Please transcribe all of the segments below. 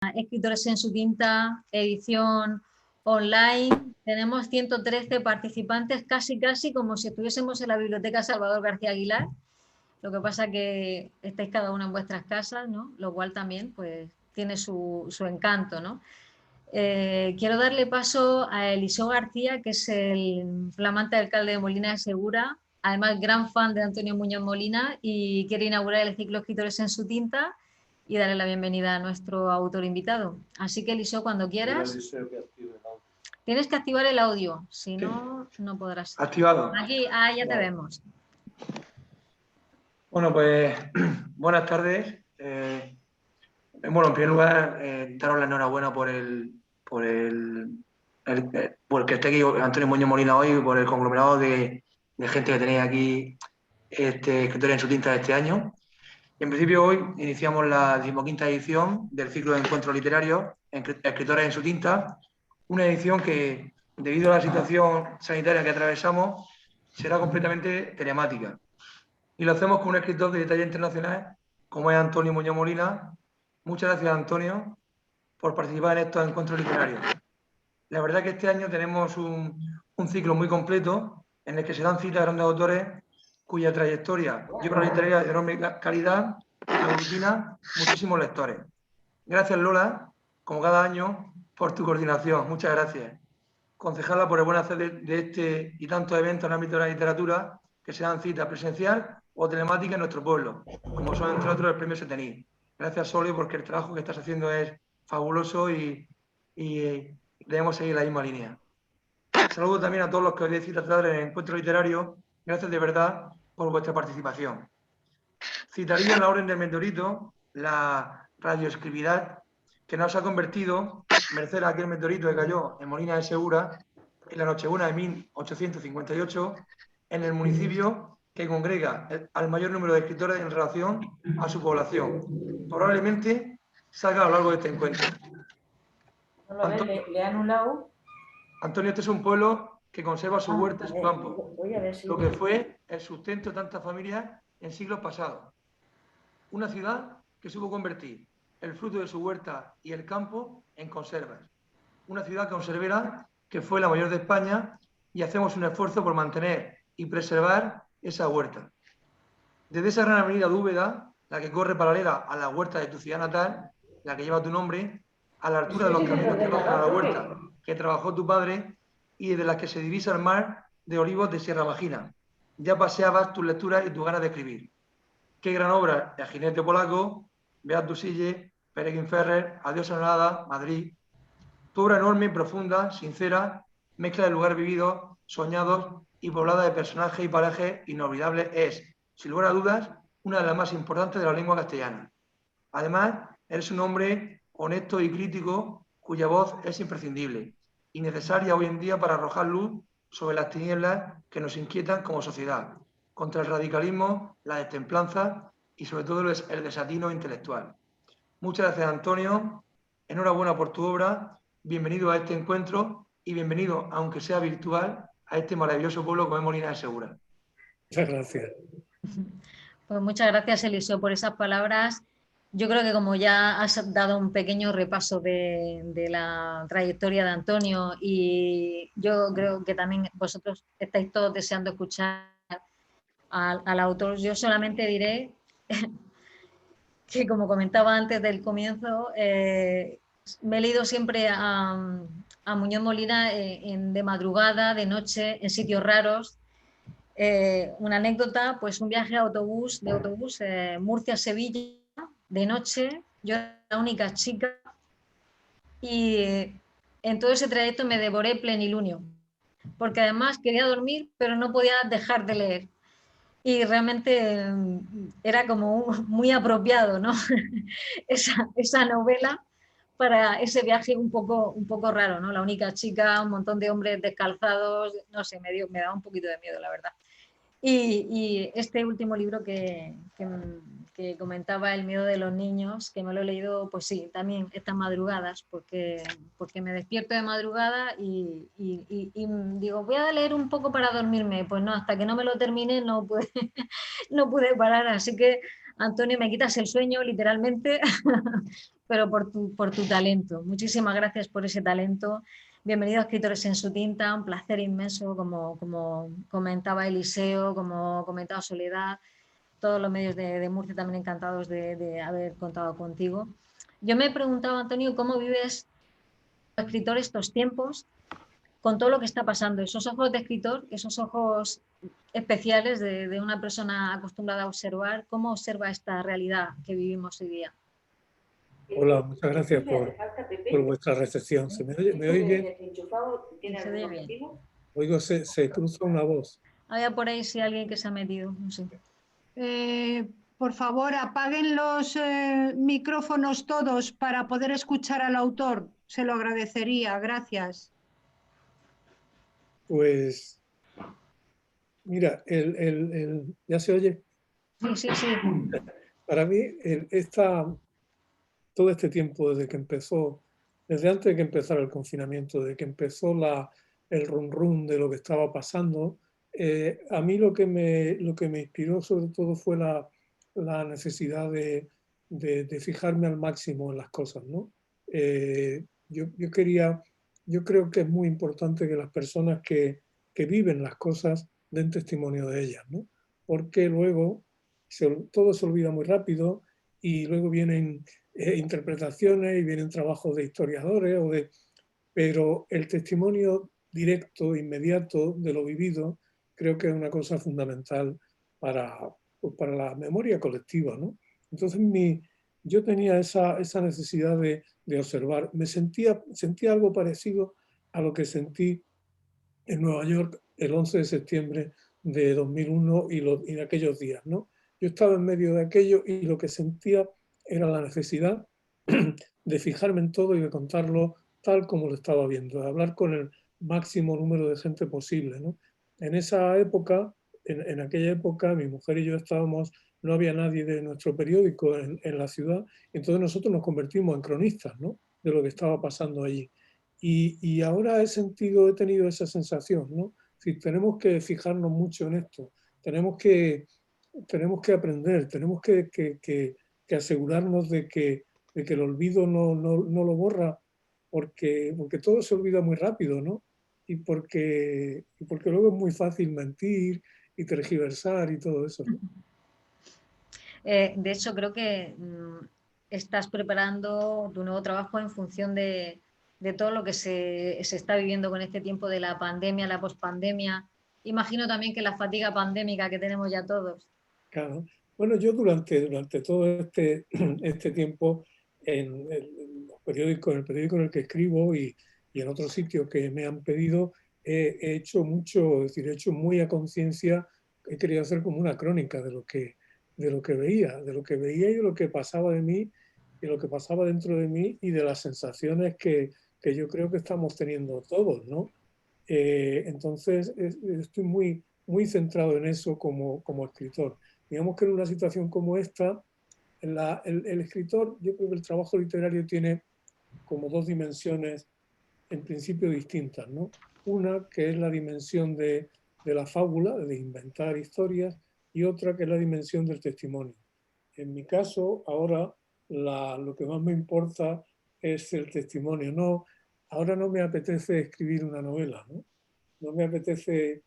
Escritores en su tinta, edición online. Tenemos 113 participantes, casi como si estuviésemos en la Biblioteca Salvador García Aguilar. Lo que pasa que estáis cada uno en vuestras casas, ¿no? Lo cual también pues, tiene su encanto, ¿no? Quiero darle paso a Eliseo García, que es el flamante alcalde de Molina de Segura, además gran fan de Antonio Muñoz Molina, y quiere inaugurar el ciclo Escritores en su tinta y darle la bienvenida a nuestro autor invitado. Así que, Eliseo, cuando quieras. Tienes que activar el audio, si no, no podrás. Activado. Aquí, ya te vemos. Bueno, pues buenas tardes. Bueno, en primer lugar, daros la enhorabuena por que esté aquí Antonio Muñoz Molina hoy, por el conglomerado de gente que tenéis aquí, escritores en su tinta de este año. En principio, hoy iniciamos la 15ª edición del ciclo de encuentros literarios, Escritores en su tinta, una edición que, debido a la situación sanitaria que atravesamos, será completamente telemática. Y lo hacemos con un escritor de talla internacional, como es Antonio Muñoz Molina. Muchas gracias, Antonio, por participar en estos encuentros literarios. La verdad que este año tenemos un ciclo muy completo en el que se dan cita a grandes autores cuya trayectoria y obra literaria de enorme calidad aglutina muchísimos lectores. Gracias, Lola, como cada año, por tu coordinación. Muchas gracias. Concejala, por el buen hacer de este y tantos eventos en el ámbito de la literatura que se dan cita presencial o telemática en nuestro pueblo, como son, entre otros, el Premio Setení. Gracias, Sole, porque el trabajo que estás haciendo es fabuloso y debemos seguir la misma línea. Saludo también a todos los que os deis cita a en el encuentro literario. Gracias de verdad por vuestra participación. Citaría en la orden del meteorito la radioescribidad que nos ha convertido, merced a aquel meteorito que cayó en Molina de Segura en la Nochebuena de 1858, en el municipio que congrega al mayor número de escritores en relación a su población. Probablemente salga a lo largo de este encuentro. Antonio, le he anulado. Antonio, este es un pueblo que conserva su huerta y su campo, Voy a ver si... lo que fue el sustento de tantas familias en siglos pasados. Una ciudad que supo convertir el fruto de su huerta y el campo en conservas. Una ciudad conservera que fue la mayor de España y hacemos un esfuerzo por mantener y preservar esa huerta. Desde esa gran avenida de Úbeda, la que corre paralela a la huerta de tu ciudad natal, la que lleva tu nombre, a la altura de los caminos que bajan a la huerta que trabajó tu padre y desde las que se divisa el mar de olivos de Sierra Bajina. Ya paseabas tus lecturas y tus ganas de escribir. Qué gran obra, El jinete polaco, Beat Dusille, Peregrine Ferrer, Adiós a nada, Madrid. Tu obra enorme, profunda, sincera, mezcla de lugares vividos, soñados y poblada de personajes y parajes inolvidables es, sin lugar a dudas, una de las más importantes de la lengua castellana. Además, eres un hombre honesto y crítico cuya voz es imprescindible y necesaria hoy en día para arrojar luz sobre las tinieblas que nos inquietan como sociedad, contra el radicalismo, la destemplanza y sobre todo el desatino intelectual. Muchas gracias, Antonio. Enhorabuena por tu obra. Bienvenido a este encuentro y bienvenido, aunque sea virtual, a este maravilloso pueblo como es Molina de Segura. Muchas gracias. Pues muchas gracias, Eliseo, por esas palabras. Yo creo que como ya has dado un pequeño repaso de la trayectoria de Antonio y yo creo que también vosotros estáis todos deseando escuchar al autor, yo solamente diré que, como comentaba antes del comienzo, me he leído siempre a Muñoz Molina de madrugada, de noche, en sitios raros. Una anécdota, pues un viaje de autobús, Murcia-Sevilla, de noche. Yo era la única chica y en todo ese trayecto me devoré Plenilunio, porque además quería dormir, pero no podía dejar de leer. Y realmente era como muy apropiado, ¿no? esa novela para ese viaje un poco raro, ¿no? La única chica, un montón de hombres descalzados, no sé, me daba un poquito de miedo, la verdad. Y este último libro que comentaba, El miedo de los niños, que me lo he leído, pues sí, también estas madrugadas, porque me despierto de madrugada y digo, voy a leer un poco para dormirme. Pues no, hasta que no me lo termine no pude parar. Así que, Antonio, me quitas el sueño, literalmente, pero por tu talento. Muchísimas gracias por ese talento. Bienvenido a Escritores en su tinta, un placer inmenso, como comentaba Eliseo, como comentaba Soledad, todos los medios de Murcia también encantados de haber contado contigo. Yo me he preguntado, Antonio, ¿cómo vives como escritor estos tiempos con todo lo que está pasando? Esos ojos de escritor, esos ojos especiales de una persona acostumbrada a observar, ¿cómo observa esta realidad que vivimos hoy día? Hola, muchas gracias por vuestra recepción. ¿Se me oye bien? Se oye bien. Oigo, se cruza una voz. Había por ahí si alguien que se ha metido, no sé. Por favor, apaguen los micrófonos todos para poder escuchar al autor. Se lo agradecería. Gracias. Pues, mira, ¿ya se oye? Sí, sí, sí. Para mí, todo este tiempo desde que empezó, desde antes de que empezara el confinamiento, desde que empezó el run run de lo que estaba pasando, a mí lo que me inspiró sobre todo fue la necesidad de fijarme al máximo en las cosas, ¿no? Yo creo que es muy importante que las personas que viven las cosas den testimonio de ellas, ¿no? Porque luego todo se olvida muy rápido y luego vienen interpretaciones y vienen trabajos de historiadores, pero el testimonio directo, inmediato de lo vivido, creo que es una cosa fundamental para la memoria colectiva, ¿no? Entonces yo tenía esa necesidad de observar. Sentía algo parecido a lo que sentí en Nueva York el 11 de septiembre de 2001 y de aquellos días, ¿no? Yo estaba en medio de aquello y lo que sentía era la necesidad de fijarme en todo y de contarlo tal como lo estaba viendo, de hablar con el máximo número de gente posible, ¿no? En esa época, en aquella época, mi mujer y yo no había nadie de nuestro periódico en la ciudad, entonces nosotros nos convertimos en cronistas, ¿no? De lo que estaba pasando allí. Y ahora he tenido esa sensación, ¿no? Si tenemos que fijarnos mucho en esto, tenemos que aprender, tenemos que asegurarnos de que el olvido no lo borra, porque todo se olvida muy rápido, ¿no? Y porque luego es muy fácil mentir y tergiversar y todo eso, ¿no? De hecho, creo que estás preparando tu nuevo trabajo en función de todo lo que se está viviendo con este tiempo de la pandemia, la pospandemia. Imagino también que la fatiga pandémica que tenemos ya todos. Claro. Bueno, yo durante todo este tiempo en los periódicos, en el periódico en el que escribo y en otros sitios que me han pedido, he hecho mucho, es decir, he hecho muy a conciencia, he querido hacer como una crónica de lo que veía, y de lo que pasaba de mí, y lo que pasaba dentro de mí y de las sensaciones que yo creo que estamos teniendo todos, ¿no? Entonces, estoy muy centrado en eso como escritor. Digamos que en una situación como esta, el escritor, yo creo que el trabajo literario tiene como dos dimensiones en principio distintas, ¿no? Una que es la dimensión de la fábula, de inventar historias, y otra que es la dimensión del testimonio. En mi caso, ahora lo que más me importa es el testimonio. Ahora no me apetece escribir una novela, ¿no? No me apetece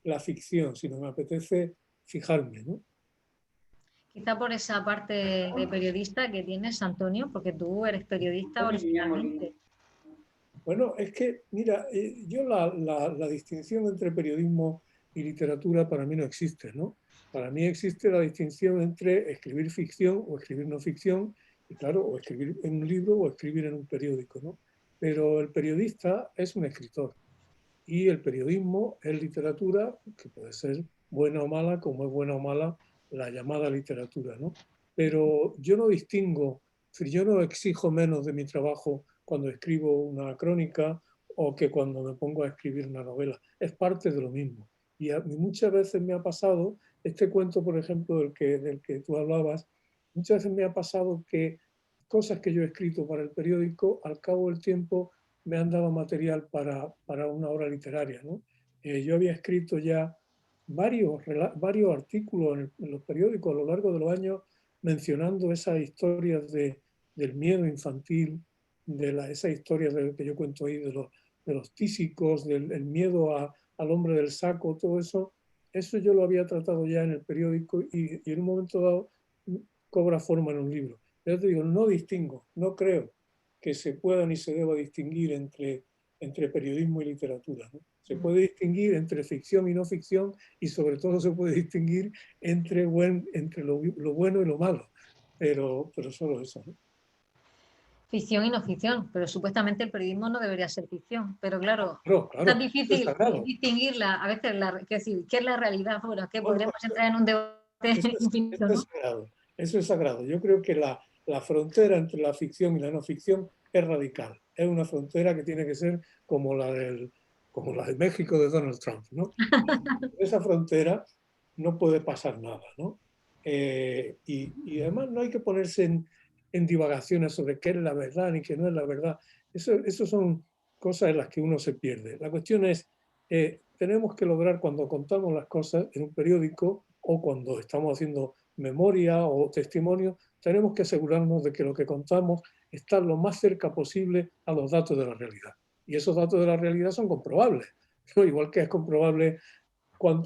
la ficción, sino me apetece fijarme, ¿no? Quizá por esa parte de periodista que tienes, Antonio, porque tú eres periodista originalmente. Bueno, es que, mira, yo la distinción entre periodismo y literatura para mí no existe, ¿no? Para mí existe la distinción entre escribir ficción o escribir no ficción, y claro, o escribir en un libro o escribir en un periódico, ¿no? Pero el periodista es un escritor y el periodismo es literatura, que puede ser buena o mala, como es buena o mala la llamada literatura, ¿no? Pero yo no distingo, es decir, yo no exijo menos de mi trabajo cuando escribo una crónica o que cuando me pongo a escribir una novela. Es parte de lo mismo. Y a mí muchas veces me ha pasado, este cuento, por ejemplo, del que tú hablabas, muchas veces me ha pasado que cosas que yo he escrito para el periódico, al cabo del tiempo, me han dado material para una obra literaria, ¿no? Yo había escrito ya varios artículos en los periódicos a lo largo de los años mencionando esas historias de del miedo infantil, de esa historia que yo cuento ahí de los tísicos, del el miedo al hombre del saco, todo eso, eso yo lo había tratado ya en el periódico y en un momento dado cobra forma en un libro. Yo te digo, no distingo, no creo que se pueda ni se deba distinguir entre periodismo y literatura, ¿no? Se puede distinguir entre ficción y no ficción y sobre todo se puede distinguir entre lo bueno y lo malo, pero solo eso, ¿no? Ficción y no ficción, pero supuestamente el periodismo no debería ser ficción. Pero claro, Claro, es tan claro, eso es difícil sagrado. distinguirla. A veces, quiero decir, ¿qué es la realidad? Bueno, que Bueno, podríamos entrar en un debate infinito, eso es ¿no? sagrado, eso es sagrado. Yo creo que la frontera entre la ficción y la no ficción es radical. Es una frontera que tiene que ser como la de México de Donald Trump, ¿no? Esa frontera no puede pasar nada, ¿no? Y además no hay que ponerse en divagaciones sobre qué es la verdad ni qué no es la verdad. Eso son cosas en las que uno se pierde. La cuestión es, tenemos que lograr cuando contamos las cosas en un periódico o cuando estamos haciendo memoria o testimonio, tenemos que asegurarnos de que lo que contamos está lo más cerca posible a los datos de la realidad. Y esos datos de la realidad son comprobables, ¿no? Igual que es comprobable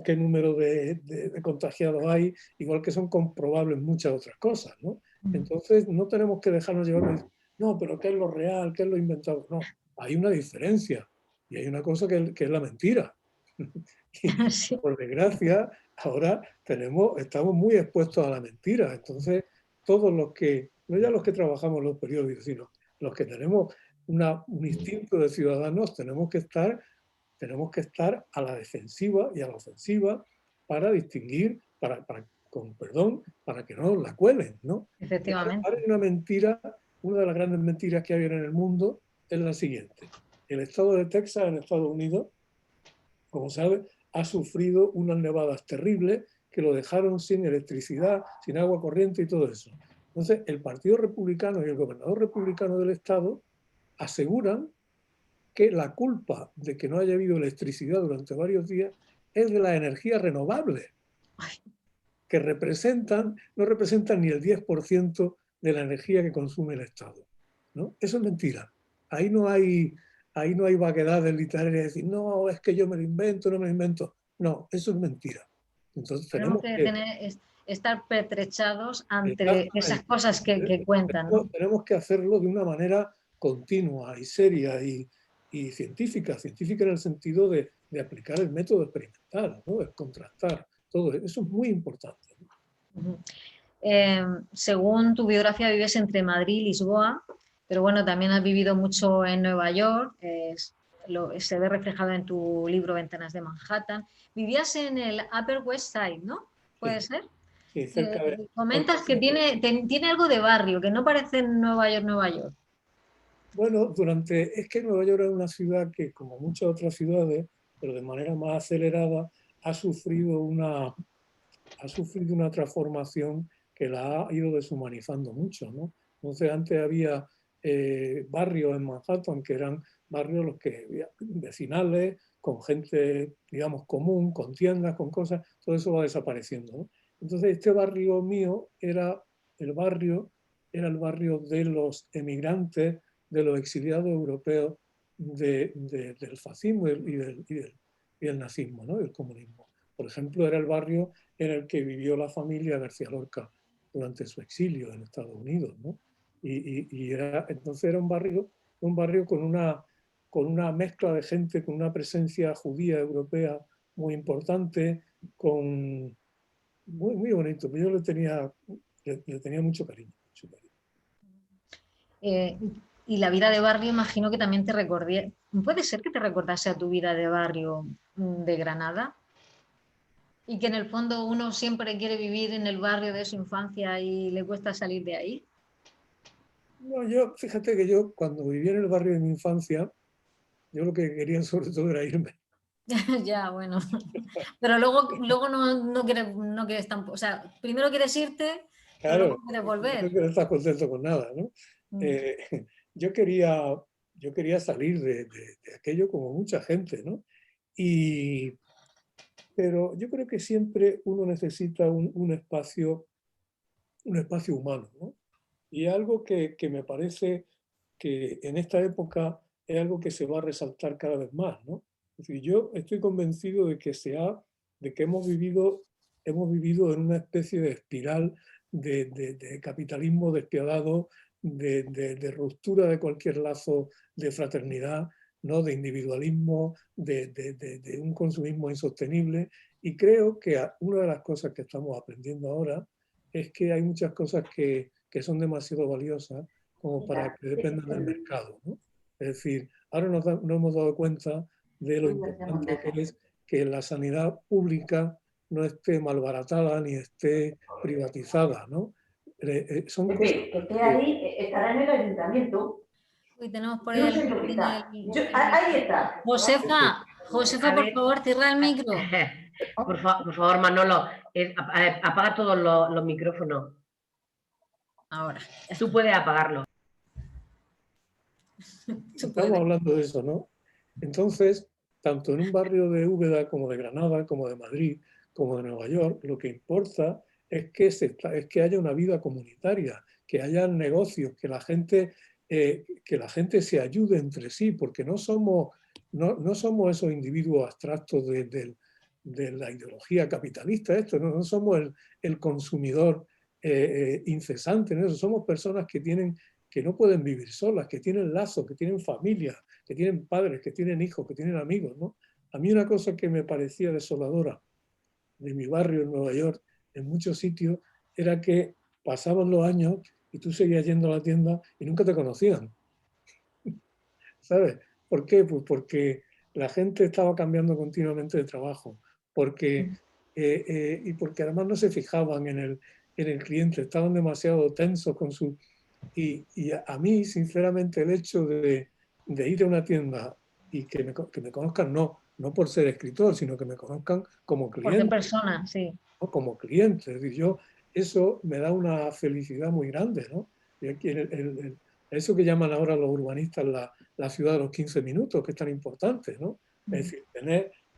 qué número de contagiados hay, igual que son comprobables muchas otras cosas, ¿no? Entonces no tenemos que dejarnos llevar, no, pero ¿qué es lo real? ¿Qué es lo inventado? No, hay una diferencia y hay una cosa que es la mentira. Y Sí. por desgracia, ahora estamos muy expuestos a la mentira. Entonces, todos los que, no ya los que trabajamos en los periódicos, sino los que tenemos un instinto de ciudadanos, tenemos que estar a la defensiva y a la ofensiva para distinguir, con perdón, para que no la cuelen, ¿no? Efectivamente. Ahora hay una mentira, una de las grandes mentiras que hay en el mundo es la siguiente. El estado de Texas en Estados Unidos, como sabe, ha sufrido unas nevadas terribles que lo dejaron sin electricidad, sin agua corriente y todo eso. Entonces, el Partido Republicano y el gobernador republicano del estado aseguran que la culpa de que no haya habido electricidad durante varios días es de las energías renovables, que no representan ni el 10% de la energía que consume el Estado, ¿no? Eso es mentira. Ahí no hay vaguedades literarias de decir, no, es que yo me lo invento, no me lo invento. No, eso es mentira. Entonces Tenemos tenemos que que estar pertrechados ante esas exactamente, cosas que cuentan, ¿no? tenemos que hacerlo de una manera continua y seria y científica en el sentido de aplicar el método experimental, ¿no? De contrastar todo eso es muy importante, ¿no? Según tu biografía vives entre Madrid y Lisboa, pero bueno, también has vivido mucho en Nueva York, se ve reflejado en tu libro Ventanas de Manhattan. Vivías en el Upper West Side, ¿no? ¿Puede Sí, ser? sí, cerca de... Comentas que tiene algo de barrio, que no parece Nueva York, Nueva York. Bueno, es que Nueva York es una ciudad que, como muchas otras ciudades, pero de manera más acelerada, ha sufrido una transformación que la ha ido deshumanizando mucho, ¿no? Entonces antes había barrios en Manhattan que eran barrios los que vecinales, con gente, digamos, común, con tiendas, con cosas, todo eso va desapareciendo, ¿no? Entonces este barrio mío el barrio, era el barrio de los emigrantes, de los exiliados europeos del fascismo y del nazismo, ¿no? Del comunismo. Por ejemplo, era el barrio en el que vivió la familia García Lorca durante su exilio en Estados Unidos, ¿no? Entonces era un barrio con una mezcla de gente, con una presencia judía europea muy importante, muy, muy bonito. Yo le tenía mucho cariño, mucho cariño. Eh, y la vida de barrio, imagino que también te recordé. ¿Puede ser que te recordase a tu vida de barrio de Granada? Y que en el fondo uno siempre quiere vivir en el barrio de su infancia y le cuesta salir de ahí. No, fíjate que yo cuando vivía en el barrio de mi infancia, yo lo que quería sobre todo era irme. Ya, bueno. Pero luego no quieres tampoco. O sea, primero quieres irte, pero luego Claro, quieres no volver. estás contento con nada, ¿no? Mm. Eh, yo quería salir de aquello como mucha gente, ¿no? Pero yo creo que siempre uno necesita un espacio humano, ¿no? Y algo que me parece que en esta época es algo que se va a resaltar cada vez más, ¿no? Es decir, yo estoy convencido de que hemos vivido en una especie de espiral de capitalismo despiadado, de ruptura de cualquier lazo de fraternidad, ¿no? De individualismo, de un consumismo insostenible. Y creo que una de las cosas que estamos aprendiendo ahora es que hay muchas cosas que son demasiado valiosas como para que dependan del mercado, ¿no? Es decir, ahora nos hemos dado cuenta de lo importante que es que la sanidad pública no esté malbaratada ni esté privatizada, ¿no? Son cosas Pepe, esté ahí, estará en el ayuntamiento. Uy, tenemos por Yo ahí no sé dónde está. el- Ahí está. Josefa, A por ver, favor, cierra el micro. por favor, Manolo, apaga todos los micrófonos. Ahora, Tú puedes apagarlo. Estamos hablando de eso, ¿no? Entonces, tanto en un barrio de Úbeda como de Granada, como de Madrid, como de Nueva York, lo que importa es que haya una vida comunitaria, que haya negocios, que la gente se ayude entre sí, porque no somos esos individuos abstractos de la ideología capitalista, no somos el consumidor incesante, ¿no? Somos personas que no pueden vivir solas, que tienen lazos, que tienen familia, que tienen padres, que tienen hijos, que tienen amigos, ¿no? A mí una cosa que me parecía desoladora de mi barrio en Nueva York, en muchos sitios, era que pasaban los años y tú seguías yendo a la tienda y nunca te conocían, ¿sabes? ¿Por qué? Pues porque la gente estaba cambiando continuamente de trabajo, y porque además no se fijaban en el cliente, estaban demasiado tensos con su... Y a mí, sinceramente, el hecho de ir a una tienda y que me conozcan, no por ser escritor, sino que me conozcan como por ser cliente, persona, sí. ¿no? Como cliente. Es decir, eso me da una felicidad muy grande, ¿no? Y aquí eso que llaman ahora los urbanistas la ciudad de los 15 minutos, que es tan importante, ¿no? Es decir,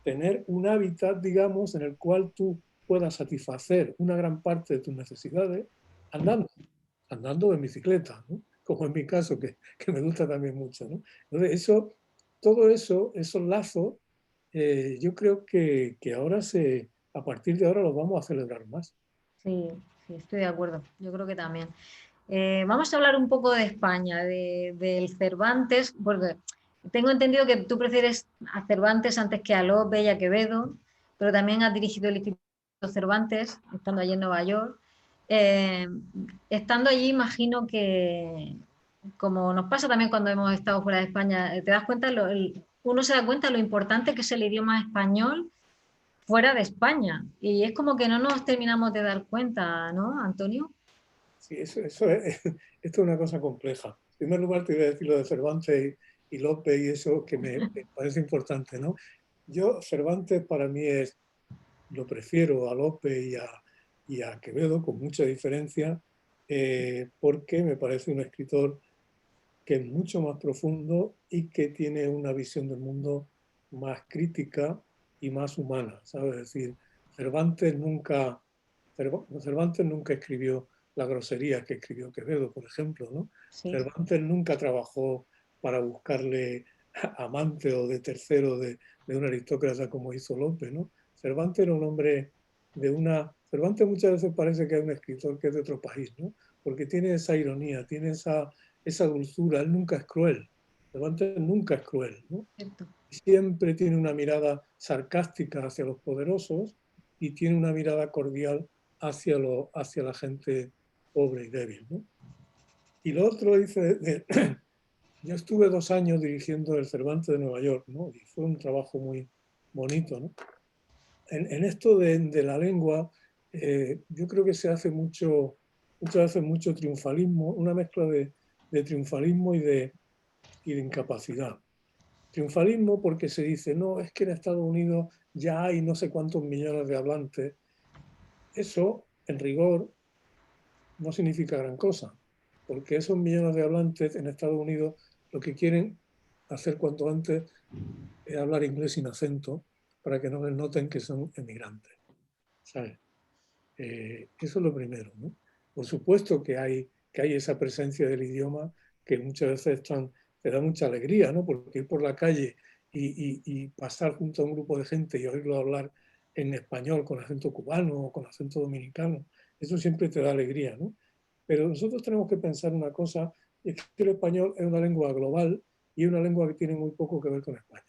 tener un hábitat, digamos, en el cual tú puedas satisfacer una gran parte de tus necesidades andando en bicicleta, ¿no? Como en mi caso, que me gusta también mucho, ¿no? Entonces, todo eso, esos lazos, yo creo que ahora a partir de ahora los vamos a celebrar más. Sí, sí, estoy de acuerdo. Yo creo que también. Vamos a hablar un poco de España, del Cervantes, porque tengo entendido que tú prefieres a Cervantes antes que a Lope y a Quevedo, pero también has dirigido el Instituto Cervantes, estando allí en Nueva York. Eh, Estando allí, imagino que, como nos pasa también cuando hemos estado fuera de España, te das cuenta, uno se da cuenta de lo importante que es el idioma español fuera de España. Y es como que no nos terminamos de dar cuenta, ¿no, Antonio? Sí, esto es una cosa compleja. En primer lugar, te voy a decir lo de Cervantes y Lope y eso que me parece importante, ¿no? Cervantes para mí lo prefiero a Lope y a Quevedo con mucha diferencia, porque me parece un escritor que es mucho más profundo y que tiene una visión del mundo más crítica y más humana, ¿sabes? Es decir, Cervantes nunca escribió la grosería que escribió Quevedo, por ejemplo, ¿no? Sí. Cervantes nunca trabajó para buscarle amante o de tercero de un aristócrata como hizo Lope, ¿no? Cervantes era un hombre Cervantes muchas veces parece que es un escritor que es de otro país, ¿no? Porque tiene esa ironía, tiene esa dulzura, él nunca es cruel. Cervantes nunca es cruel, ¿no? Cierto. Siempre tiene una mirada sarcástica hacia los poderosos y tiene una mirada cordial hacia la gente pobre y débil, ¿no? Y lo otro dice, yo estuve 2 años dirigiendo el Cervantes de Nueva York, ¿no? Y fue un trabajo muy bonito, ¿no? En esto de la lengua, yo creo que muchas veces mucho triunfalismo, una mezcla de triunfalismo y de incapacidad. Triunfalismo porque se dice, no, es que en Estados Unidos ya hay no sé cuántos millones de hablantes. Eso, en rigor, no significa gran cosa, porque esos millones de hablantes en Estados Unidos lo que quieren hacer cuanto antes es hablar inglés sin acento para que no les noten que son emigrantes, ¿sabes? Eso es lo primero, ¿no? Por supuesto que hay que hay esa presencia del idioma que muchas veces te da mucha alegría, ¿no? Porque ir por la calle y pasar junto a un grupo de gente y oírlo hablar en español con acento cubano o con acento dominicano, eso siempre te da alegría, ¿no? Pero nosotros tenemos que pensar una cosa, y es que el español es una lengua global y una lengua que tiene muy poco que ver con España.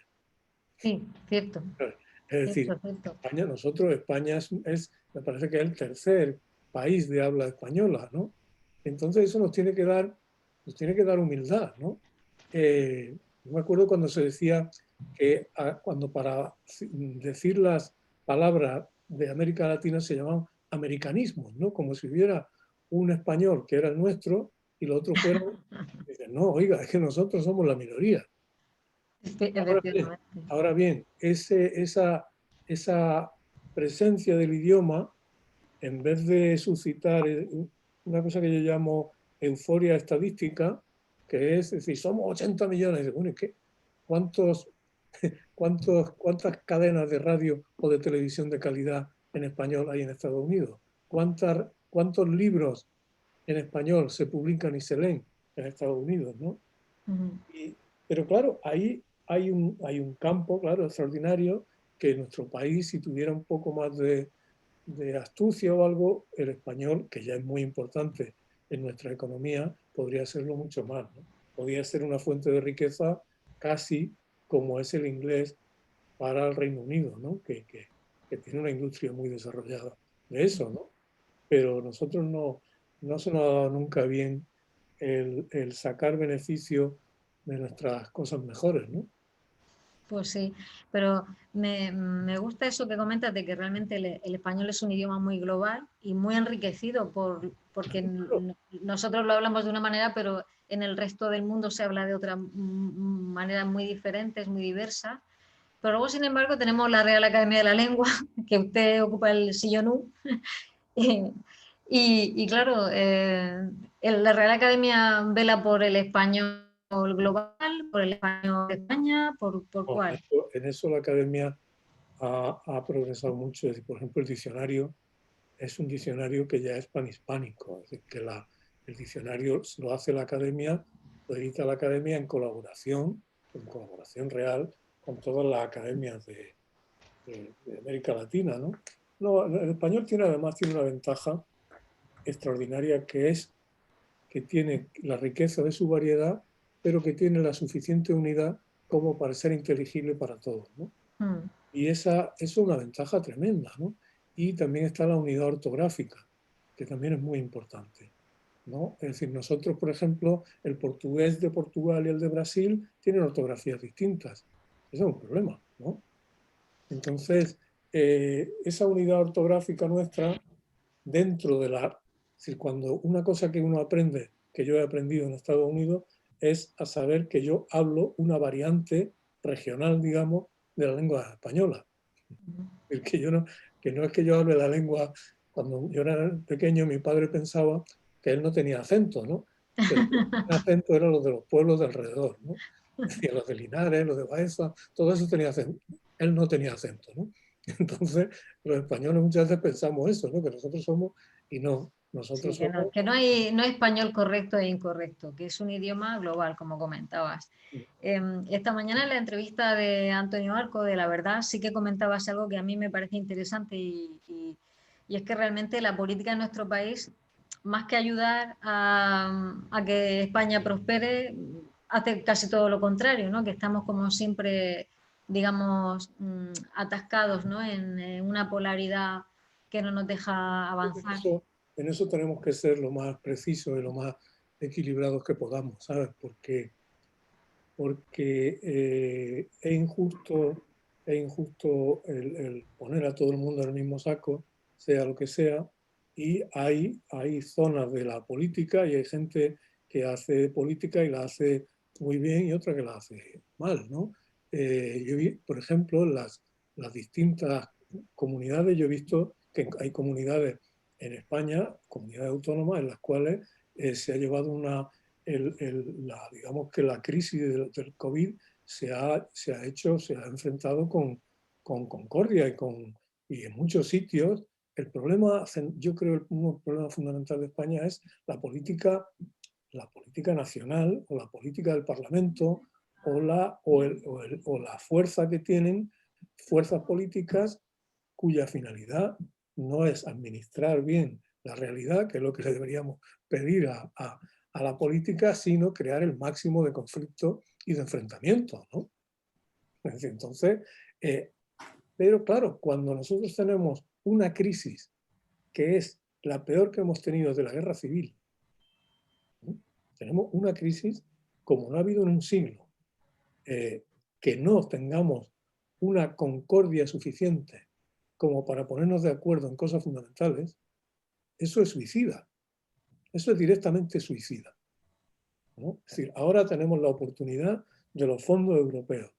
Sí, cierto, Es decir, cierto, cierto. España me parece que es el tercer país de habla española, ¿no? Entonces eso nos tiene que dar humildad, ¿no? Yo me acuerdo cuando se decía que cuando para decir las palabras de América Latina se llamaban americanismos, ¿no? Como si hubiera un español que era el nuestro y los otros fueran... Dicen, no, oiga, es que nosotros somos la minoría. Ahora bien, Efectivamente. ahora bien, esa presencia del idioma, en vez de suscitar una cosa que yo llamo euforia estadística, que es decir, somos 80 millones, bueno, ¿qué? ¿Cuántos, ¿Cuántas cadenas de radio o de televisión de calidad en español hay en Estados Unidos? ¿Cuántos libros en español se publican y se leen en Estados Unidos, ¿no? Pero claro, ahí hay un campo, claro, extraordinario, que nuestro país, si tuviera un poco más de astucia o algo, el español, que ya es muy importante en nuestra economía, podría serlo mucho más, ¿no? Podría ser una fuente de riqueza casi como es el inglés para el Reino Unido, ¿no? Que tiene una industria muy desarrollada de eso, ¿no? Pero nosotros no se nos ha dado nunca bien el sacar beneficio de nuestras cosas mejores, ¿no? Pues sí, pero me gusta eso que comentas de que realmente el español es un idioma muy global y muy enriquecido porque nosotros lo hablamos de una manera, pero en el resto del mundo se habla de otra manera muy diferentes, muy diversa. Pero luego, sin embargo, tenemos la Real Academia de la Lengua, que usted ocupa el sillón. Y claro, la Real Academia vela por el español global, por el español de España, ¿por No, cuál? en eso la academia ha progresado mucho. Es decir, por ejemplo, el diccionario es un diccionario que ya es panhispánico. Es decir, que el diccionario lo hace la academia, lo edita la academia en colaboración real con todas las academias de América Latina, ¿no? No, el español además tiene una ventaja extraordinaria que es que tiene la riqueza de su variedad, pero que tiene la suficiente unidad como para ser inteligible para todos, ¿no? Mm. Y esa es una ventaja tremenda, ¿no? Y también está la unidad ortográfica, que también es muy importante, ¿no? Es decir, nosotros, por ejemplo, el portugués de Portugal y el de Brasil tienen ortografías distintas. Eso es un problema, ¿no? Entonces, esa unidad ortográfica nuestra, dentro de la... Es decir, cuando una cosa que uno aprende, que yo he aprendido en Estados Unidos, es a saber que yo hablo una variante regional, digamos, de la lengua española. Es que no es que yo hable la lengua... Cuando yo era pequeño, mi padre pensaba que él no tenía acento, ¿no? Que los que tenían acento eran los de los pueblos de alrededor, ¿no? Decía, los de Linares, los de Baeza, todo eso tenía acento. Él no tenía acento, ¿no? Entonces, los españoles muchas veces pensamos eso, ¿no? Que nosotros somos, y no, nosotros Sí, somos... que no hay español correcto e incorrecto, que es un idioma global, como comentabas. Esta mañana en la entrevista de Antonio Arco, de La Verdad, sí que comentabas algo que a mí me parece interesante y es que realmente la política en nuestro país, más que ayudar a que España prospere, hace casi todo lo contrario, ¿no? Que estamos como siempre, digamos, atascados, ¿no? En una polaridad que no nos deja avanzar. En eso tenemos que ser lo más precisos y lo más equilibrados que podamos, ¿sabes? Porque es injusto el poner a todo el mundo en el mismo saco, sea lo que sea, y hay zonas de la política y hay gente que hace política y la hace muy bien y otra que la hace mal, ¿no? Yo vi, por ejemplo, las distintas comunidades, yo he visto que hay comunidades en España, comunidades autónomas, en las cuales se ha llevado digamos que la crisis del COVID se ha enfrentado con concordia y en muchos sitios el problema, yo creo que un problema fundamental de España es la política nacional o la política del Parlamento o la fuerza que tienen fuerzas políticas cuya finalidad no es administrar bien la realidad, que es lo que le deberíamos pedir a la política, sino crear el máximo de conflicto y de enfrentamiento, ¿no? Es decir, entonces, pero claro, cuando nosotros tenemos una crisis que es la peor que hemos tenido desde la guerra civil, ¿no? Tenemos una crisis como no ha habido en un siglo, que no tengamos una concordia suficiente como para ponernos de acuerdo en cosas fundamentales, eso es suicida. Eso es directamente suicida, ¿no? Es decir, ahora tenemos la oportunidad de los fondos europeos.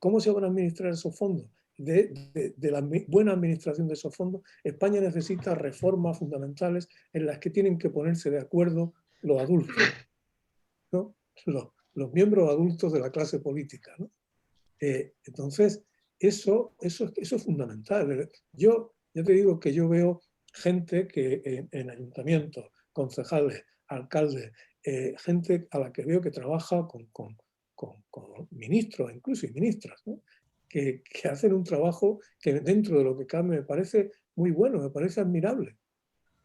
¿Cómo se van a administrar esos fondos? De la buena administración de esos fondos, España necesita reformas fundamentales en las que tienen que ponerse de acuerdo los adultos, ¿no? Los miembros adultos de la clase política, ¿no? Entonces, eso es fundamental. Yo te digo que yo veo gente que en ayuntamientos, concejales, alcaldes, gente a la que veo que trabaja con ministros, incluso y ministras, ¿no? que hacen un trabajo que dentro de lo que cabe me parece muy bueno, me parece admirable.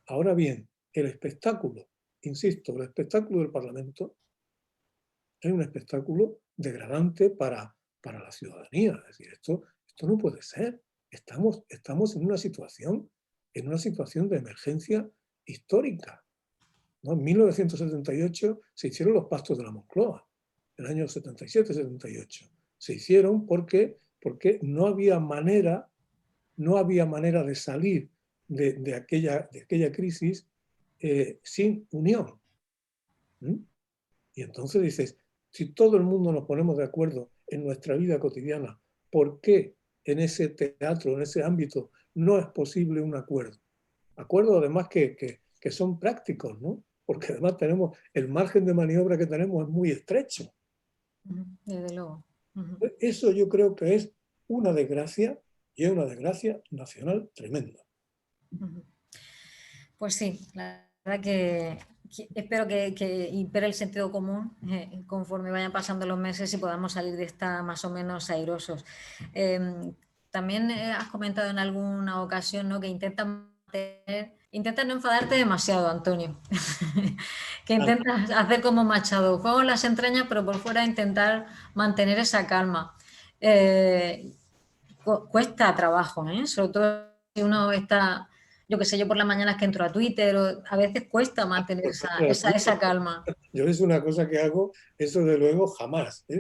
Ahora bien, el espectáculo, insisto, el espectáculo del Parlamento es un espectáculo degradante para la ciudadanía. Es decir, esto no puede ser. Estamos en una situación de emergencia histórica, ¿no? En 1978 se hicieron los pactos de la Moncloa, en el año 77-78. Se hicieron porque no había manera de salir de aquella crisis sin unión. Y entonces dices, si todo el mundo nos ponemos de acuerdo en nuestra vida cotidiana, ¿por qué en ese teatro, en ese ámbito, no es posible un acuerdo? Acuerdos además que son prácticos, ¿no? Porque además el margen de maniobra que tenemos es muy estrecho. Desde luego. Eso yo creo que es una desgracia, y es una desgracia nacional tremenda. Pues sí, la verdad que espero que impere el sentido común conforme vayan pasando los meses y podamos salir de esta más o menos airosos. También has comentado en alguna ocasión, ¿no?, que intentas no enfadarte demasiado, Antonio. Que intentas hacer como Machado, juego en las entrañas, pero por fuera intentar mantener esa calma. Cuesta trabajo, sobre todo si uno está, yo qué sé, yo por las mañanas que entro a Twitter, a veces cuesta mantener esa calma. Yo es una cosa que hago, eso de luego jamás he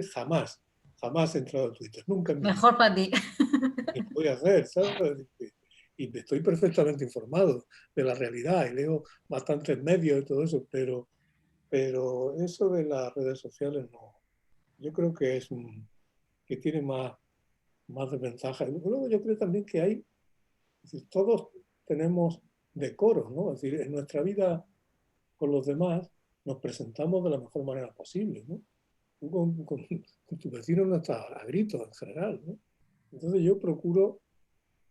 entrado a Twitter, nunca. Mejor para ti. ¿Qué voy a hacer? ¿Sabes? Y estoy perfectamente informado de la realidad y leo bastantes medios y todo eso, pero eso de las redes sociales no. Yo creo que que tiene más desventajas. Luego yo creo también que hay, es decir, todos tenemos decoro, ¿no? Es decir, en nuestra vida con los demás nos presentamos de la mejor manera posible, ¿no? Tú con tu vecino no estás a gritos en general, ¿no? Entonces yo procuro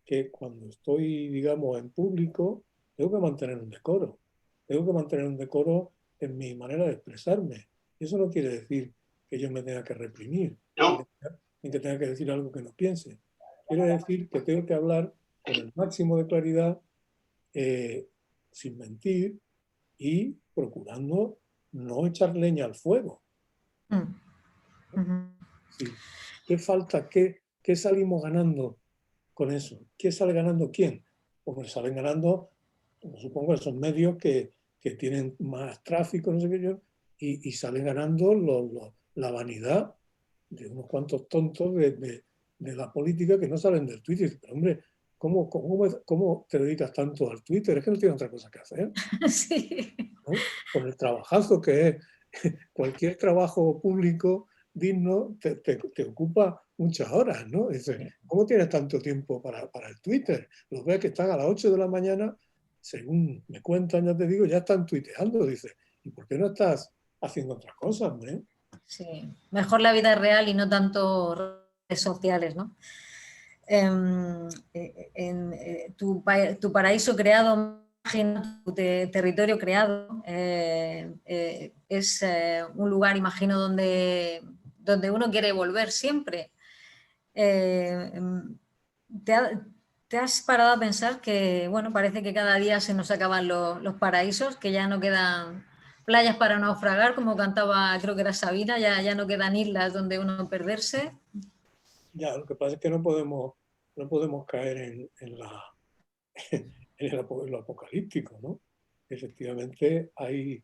que cuando estoy, digamos, en público, tengo que mantener un decoro. Tengo que mantener un decoro en mi manera de expresarme. Y eso no quiere decir que yo me tenga que reprimir, ni que tenga que decir algo que no piense. Quiere decir que tengo que hablar con el máximo de claridad, sin mentir y procurando no echar leña al fuego. Sí. ¿Qué falta? ¿Qué salimos ganando con eso? ¿Qué sale ganando quién? Pues salen ganando, supongo, esos medios que tienen más tráfico, no sé qué yo, y salen ganando la vanidad de unos cuantos tontos de la política que no salen del Twitter. Pero hombre, ¿cómo te dedicas tanto al Twitter? Es que no tienes otra cosa que hacer. Sí. ¿No? Con el trabajazo que es cualquier trabajo público digno te ocupa muchas horas, ¿no? Dice, ¿cómo tienes tanto tiempo para el Twitter? Los ves que están a las 8 de la mañana, según me cuentan, ya te digo, ya están tuiteando. Dice, ¿y por qué no estás haciendo otras cosas, hombre? Sí, mejor la vida real y no tanto redes sociales, ¿no? tu paraíso creado, tu territorio creado, es un lugar, imagino, donde uno quiere volver siempre. ¿Te has parado a pensar que, bueno, parece que cada día se nos acaban los paraísos, que ya no quedan playas para naufragar, como cantaba, creo que era Sabina, ya no quedan islas donde uno perderse? Ya, lo que pasa es que no podemos caer en lo apocalíptico, ¿no? Efectivamente, hay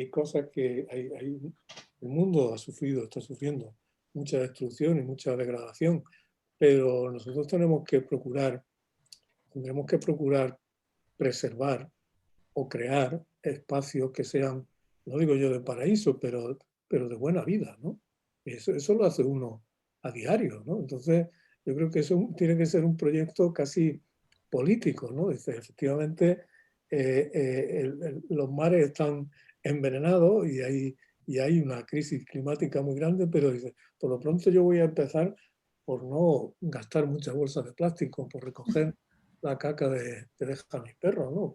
cosas que el mundo está sufriendo mucha destrucción y mucha degradación, pero nosotros tendremos que procurar preservar o crear espacios que sean, no digo yo de paraíso, pero de buena vida, ¿no? Eso lo hace uno a diario, ¿no? Entonces, yo creo que eso tiene que ser un proyecto casi político, ¿no? Dice, efectivamente, los mares están envenenados y hay una crisis climática muy grande, pero dice, por lo pronto yo voy a empezar por no gastar muchas bolsas de plástico, por recoger la caca que deja mi perro, ¿no?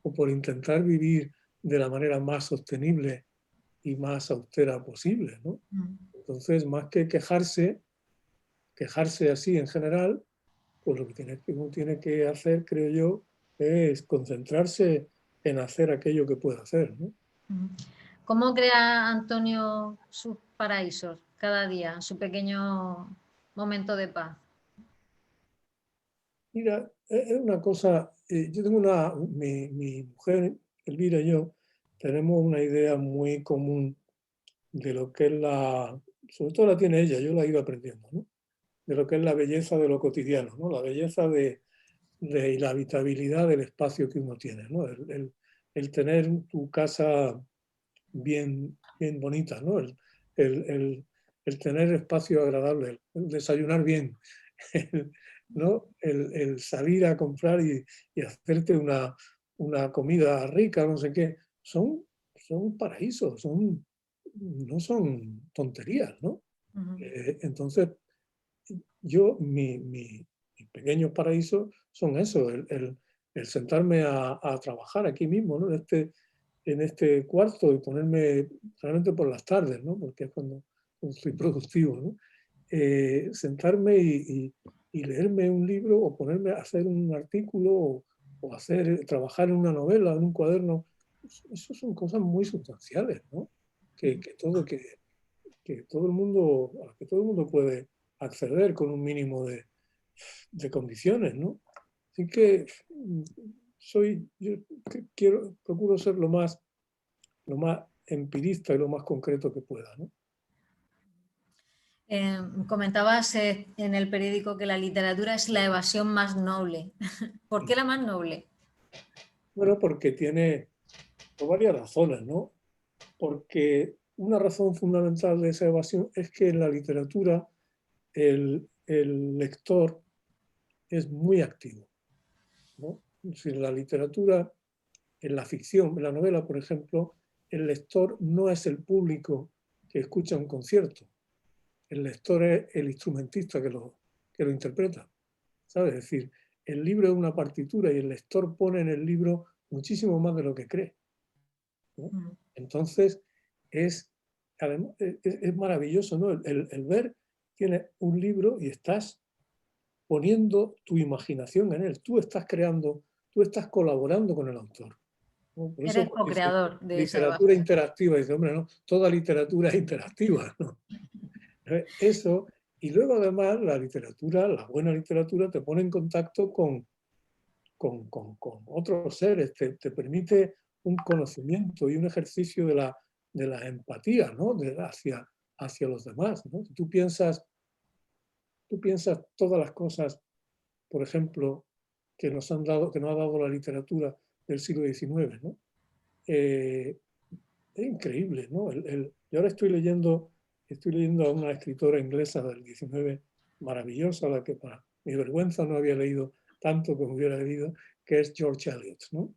O por intentar vivir de la manera más sostenible y más austera posible, ¿no? Entonces, más que quejarse así en general, pues lo que uno tiene que hacer, creo yo, es concentrarse en hacer aquello que puede hacer, ¿no? ¿Cómo crea Antonio sus paraísos cada día, su pequeño momento de paz? Mira, es una cosa, yo tengo mi mujer, Elvira y yo, tenemos una idea muy común de lo que es sobre todo la tiene ella, yo la he ido aprendiendo, ¿no? De lo que es la belleza de lo cotidiano, ¿no? La belleza y la habitabilidad del espacio que uno tiene, ¿no? El tener tu casa bien bonita, ¿no? El tener espacio agradable, el desayunar bien, ¿no? El salir a comprar y hacerte una comida rica, no sé qué, son paraísos, no son tonterías, ¿no? Entonces, mis pequeños paraísos son eso, el sentarme a trabajar aquí mismo, ¿no? En este cuarto y ponerme realmente por las tardes, ¿no? Porque es cuando estoy productivo, ¿no? Sentarme y leerme un libro o ponerme a hacer un artículo o trabajar en una novela, en un cuaderno. Eso son cosas muy sustanciales, ¿no? Que todo el mundo, a las que todo el mundo puede acceder con un mínimo de condiciones, ¿no? Así que yo procuro ser lo más empirista y lo más concreto que pueda, ¿no? Comentabas en el periódico que la literatura es la evasión más noble. ¿Por qué la más noble? Bueno, porque tiene por varias razones, ¿no? Porque una razón fundamental de esa evasión es que en la literatura el lector es muy activo, ¿no? Si en la literatura, en la ficción, en la novela, por ejemplo, el lector no es el público que escucha un concierto. El lector es el instrumentista que lo interpreta, ¿sabes? Es decir, el libro es una partitura y el lector pone en el libro muchísimo más de lo que cree, ¿no? Entonces, es maravilloso, ¿no? El ver, tienes un libro y estás poniendo tu imaginación en él. Tú estás creando, tú estás colaborando con el autor, ¿no? Por eso Eres cuando dice co-creador de esa literatura evasión. interactiva, dice, hombre, no, toda literatura es interactiva, ¿no? Eso, y luego además la literatura, la buena literatura, te pone en contacto con otros seres, te permite un conocimiento y un ejercicio de la empatía, ¿no? Hacia los demás, ¿no? Tú piensas todas las cosas, por ejemplo, que nos ha dado la literatura del siglo XIX, ¿no? Es increíble, ¿no? Yo ahora estoy leyendo a una escritora inglesa del XIX maravillosa, la que para mi vergüenza no había leído tanto como hubiera leído, que es George Eliot, ¿no?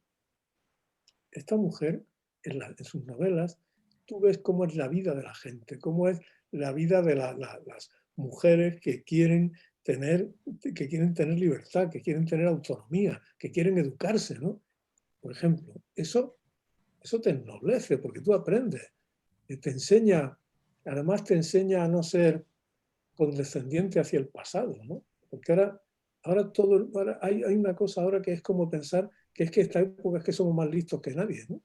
Esta mujer, en sus novelas, tú ves cómo es la vida de la gente, cómo es la vida de las mujeres que quieren que quieren tener libertad, que quieren tener autonomía, que quieren educarse, ¿no? Por ejemplo, eso te ennoblece porque tú aprendes, te enseña, además te enseña a no ser condescendiente hacia el pasado, ¿no? Porque ahora hay una cosa ahora que es como pensar que es que esta época es que somos más listos que nadie, ¿no?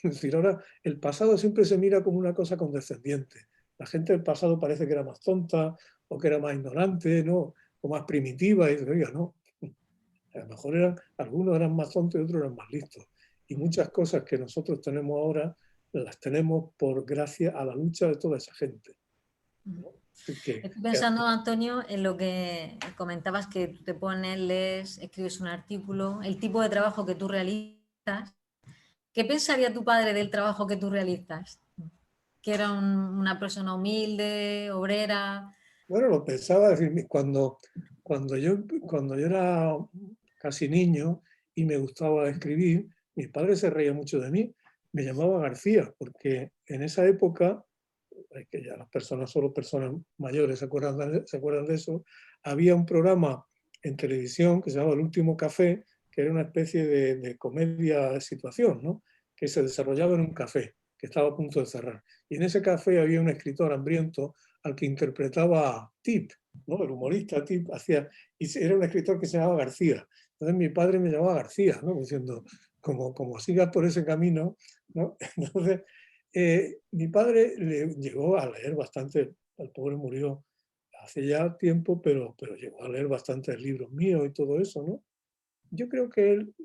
Es decir, ahora el pasado siempre se mira como una cosa condescendiente. La gente del pasado parece que era más tonta o que era más ignorante, ¿no? O más primitiva, y dice, oiga, no. A lo mejor algunos eran más tontos y otros eran más listos. Y muchas cosas que nosotros tenemos ahora las tenemos por gracia a la lucha de toda esa gente, ¿no? Estoy pensando, Antonio, en lo que comentabas, que tú te pones, lees, escribes un artículo, el tipo de trabajo que tú realizas. ¿Qué pensaría tu padre del trabajo que tú realizas? ¿Que era una persona humilde, obrera? Bueno, lo pensaba, es decir, cuando yo era casi niño y me gustaba escribir, mis padres se reían mucho de mí. Me llamaba García, porque en esa época, es que ya las personas, solo personas mayores se acuerdan de eso, había un programa en televisión que se llamaba El Último Café, que era una especie de comedia de situación, ¿no? Que se desarrollaba en un café que estaba a punto de cerrar. Y en ese café había un escritor hambriento al que interpretaba Tip, ¿no? El humorista Tip y era un escritor que se llamaba García. Entonces mi padre me llamaba García, ¿no? Diciendo, como sigas por ese camino, ¿no? Entonces, mi padre le llegó a leer bastante, el pobre murió hace ya tiempo, pero llegó a leer bastantes libros míos y todo eso, ¿no? Yo creo que él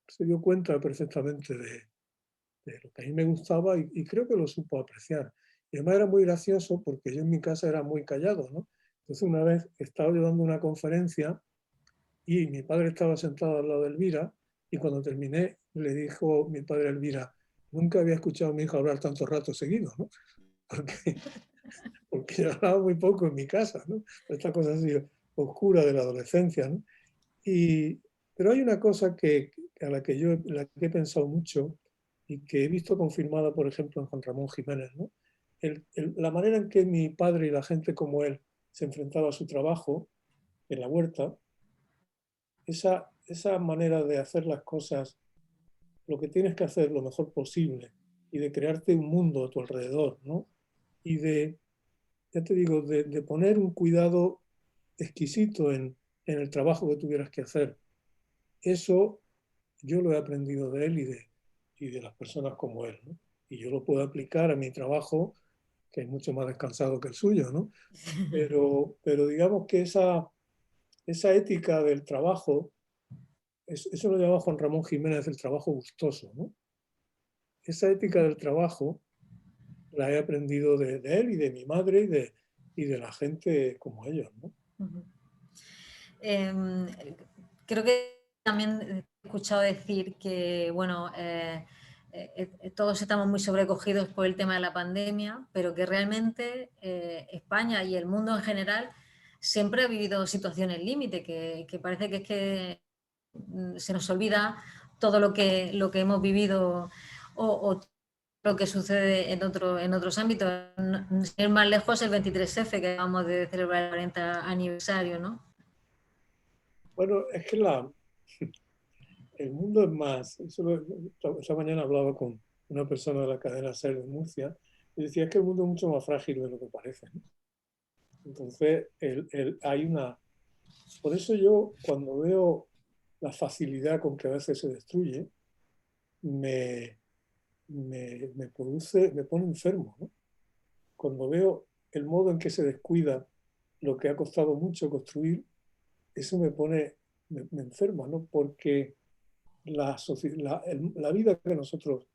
se dio cuenta perfectamente de lo que a mí me gustaba y creo que lo supo apreciar. Y además era muy gracioso porque yo en mi casa era muy callado, ¿no? Entonces una vez estaba llevando una conferencia y mi padre estaba sentado al lado de Elvira y cuando terminé le dijo mi padre a Elvira, nunca había escuchado a mi hijo hablar tanto rato seguido, ¿no? Porque yo hablaba muy poco en mi casa, ¿no? Esta cosa así oscura de la adolescencia, ¿no? Pero hay una cosa a la que la que he pensado mucho y que he visto confirmada, por ejemplo, en Juan Ramón Jiménez, ¿no? La manera en que mi padre y la gente como él se enfrentaba a su trabajo en la huerta, esa manera de hacer las cosas, lo que tienes que hacer lo mejor posible y de crearte un mundo a tu alrededor, ¿no? Y ya te digo, de poner un cuidado exquisito en el trabajo que tuvieras que hacer. Eso yo lo he aprendido de él y de las personas como él, ¿no? Y yo lo puedo aplicar a mi trabajo, que es mucho más descansado que el suyo, ¿no? Pero digamos que esa ética del trabajo, eso lo llama Juan Ramón Jiménez el trabajo gustoso, ¿no? Esa ética del trabajo la he aprendido de él y de mi madre y de la gente como ellos, ¿no? Creo que también he escuchado decir que, bueno, todos estamos muy sobrecogidos por el tema de la pandemia, pero que realmente España y el mundo en general siempre ha vivido situaciones límite, que parece que es que se nos olvida todo lo que hemos vivido o lo que sucede en otros ámbitos. Sin ir más lejos, el 23F, que acabamos de celebrar el 40 aniversario, ¿no? Bueno, es que el mundo es más. Esta mañana hablaba con una persona de la cadena SER de Murcia y decía que el mundo es mucho más frágil de lo que parece, ¿no? Entonces, hay una... Por eso yo, cuando veo la facilidad con que a veces se destruye, me pone enfermo, ¿no? Cuando veo el modo en que se descuida lo que ha costado mucho construir, eso me enferma, ¿no? Porque la vida que nosotros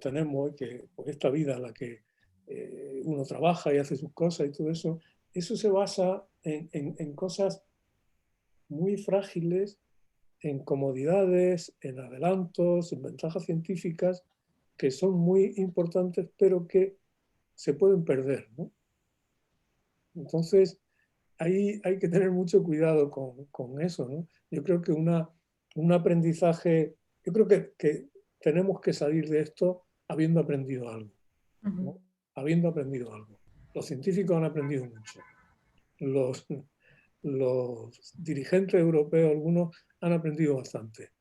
tenemos, por esta vida en la que uno trabaja y hace sus cosas y todo eso se basa en cosas muy frágiles, en comodidades, en adelantos, en ventajas científicas que son muy importantes, pero que se pueden perder, ¿no? Entonces, ahí hay que tener mucho cuidado con eso, ¿no? Yo creo que un aprendizaje, yo creo que tenemos que salir de esto habiendo aprendido algo, ¿no? Habiendo aprendido algo. Los científicos han aprendido mucho. los, los dirigentes europeos, algunos, han aprendido bastante.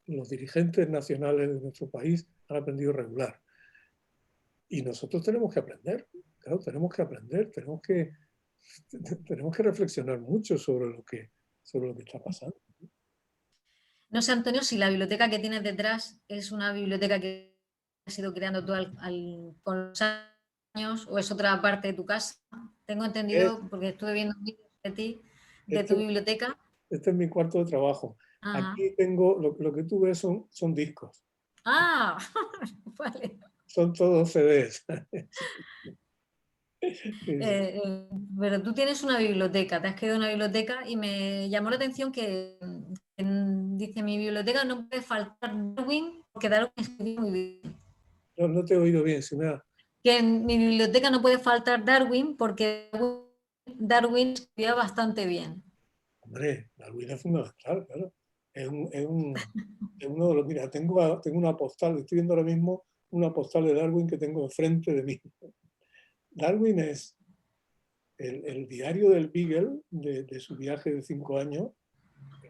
Los dirigentes nacionales de nuestro país han aprendido regular. Y nosotros tenemos que aprender, claro, tenemos que aprender, tenemos que reflexionar mucho sobre lo que está pasando. No sé, Antonio, si la biblioteca que tienes detrás es una biblioteca que has ido creando tú con los años o es otra parte de tu casa. Tengo entendido, porque estuve viendo vídeos de ti, de tu biblioteca. Este es mi cuarto de trabajo. Ajá. Aquí tengo, lo que tú ves son discos. Ah, vale. Son todos CDs. Pero tú tienes una biblioteca, te has creado una biblioteca y me llamó la atención que dice, mi biblioteca no puede faltar Darwin porque Darwin escribió muy bien. No te he oído bien, si me da. Que en mi biblioteca no puede faltar Darwin porque Darwin escribía bastante bien. Hombre, Darwin es fundamental, claro. Es uno de los... Mira, tengo una postal, estoy viendo ahora mismo una postal de Darwin que tengo enfrente de mí. Darwin es el diario del Beagle, de su viaje de 5 años,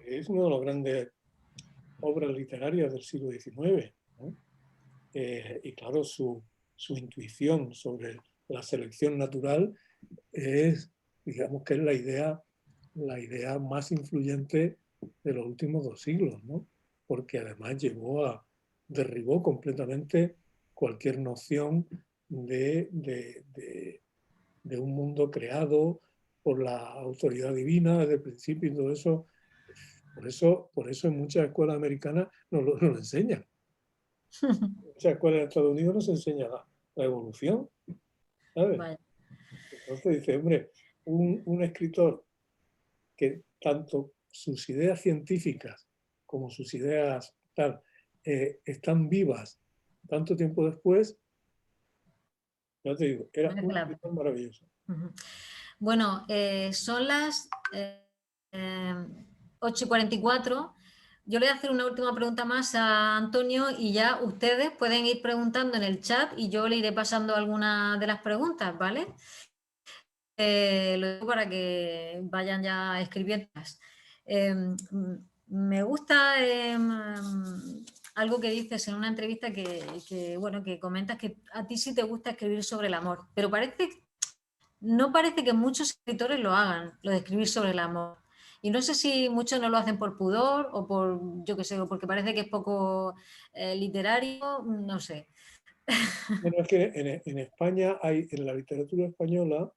es una de las grandes obras literarias del siglo XIX, ¿no? Y claro, su intuición sobre la selección natural es, digamos que es la idea más influyente de los últimos 2 siglos, ¿no? Porque además derribó completamente cualquier noción de un mundo creado por la autoridad divina desde el principio y todo eso. Por eso en muchas escuelas americanas no lo enseñan. En muchas escuelas de Estados Unidos no se enseña la evolución, ¿sabes? Vaya. Entonces dice, hombre, un escritor que tanto sus ideas científicas como sus ideas tal, están vivas tanto tiempo después, ya te digo, era un escritor maravilloso. Bueno, son las 8:44. Yo le voy a hacer una última pregunta más a Antonio y ya ustedes pueden ir preguntando en el chat y yo le iré pasando algunas de las preguntas, ¿vale? Lo digo para que vayan ya escribiéndolas. Me gusta algo que dices en una entrevista bueno, que comentas que a ti sí te gusta escribir sobre el amor, pero no parece que muchos escritores lo hagan, lo de escribir sobre el amor. Y no sé si muchos no lo hacen por pudor o por, yo qué sé, o porque parece que es poco literario, no sé. Bueno, es que en España en la literatura española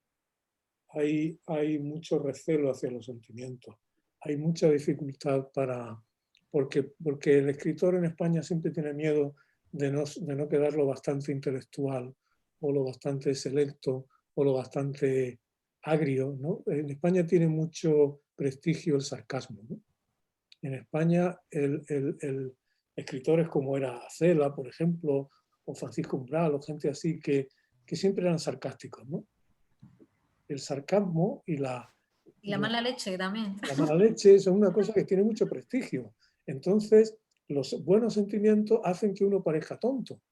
hay mucho recelo hacia los sentimientos. Hay mucha dificultad porque el escritor en España siempre tiene miedo de no quedar lo bastante intelectual o lo bastante selecto o lo bastante agrio, ¿no? En España tiene mucho prestigio el sarcasmo, ¿no? En España escritores como era Cela, por ejemplo, o Francisco Umbral, o gente así que siempre eran sarcásticos, ¿no? El sarcasmo y la mala leche también. La mala leche son una cosa que tiene mucho prestigio. Entonces, los buenos sentimientos hacen que uno parezca tonto,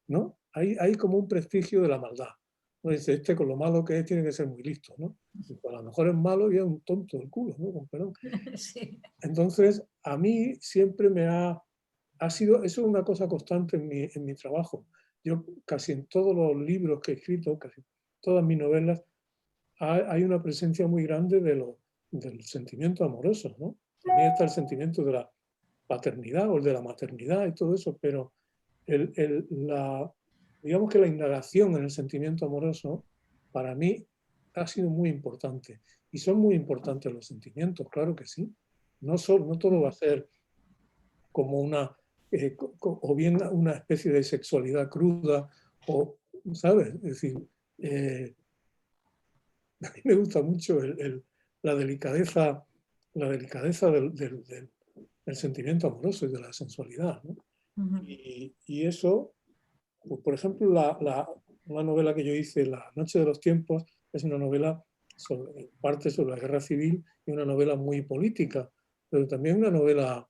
¿no? Hay como un prestigio de la maldad. Uno dice, con lo malo que es, tiene que ser muy listo, ¿no? Y a lo mejor es malo y es un tonto del culo, ¿no? Con perdón. Sí. Entonces, a mí siempre me ha sido, eso es una cosa constante en mi trabajo. Yo casi en todos los libros que he escrito, casi todas mis novelas, hay una presencia muy grande del sentimiento amoroso, ¿no? También está el sentimiento de la paternidad o el de la maternidad y todo eso, pero digamos que la indagación en el sentimiento amoroso para mí ha sido muy importante. Y son muy importantes los sentimientos, claro que sí. No todo va a ser como o bien una especie de sexualidad cruda, o, ¿sabes? Es decir, a mí me gusta mucho la delicadeza del sentimiento amoroso y de la sensualidad, ¿no? Y eso, pues, por ejemplo, una novela que yo hice, La Noche de los Tiempos, es una novela parte sobre la guerra civil y una novela muy política, pero también una novela,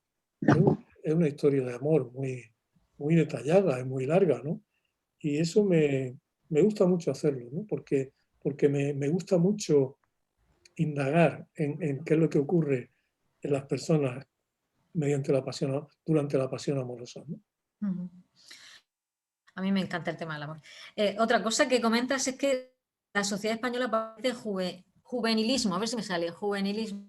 es una historia de amor muy, muy detallada, es muy larga, ¿no? Y eso me gusta mucho hacerlo, ¿no? Porque me gusta mucho indagar en qué es lo que ocurre en las personas mediante la pasión, durante la pasión amorosa, ¿no? Ujú. A mí me encanta el tema del amor. Otra cosa que comentas es que la sociedad española padece juvenilismo, a ver si me sale, juvenilismo.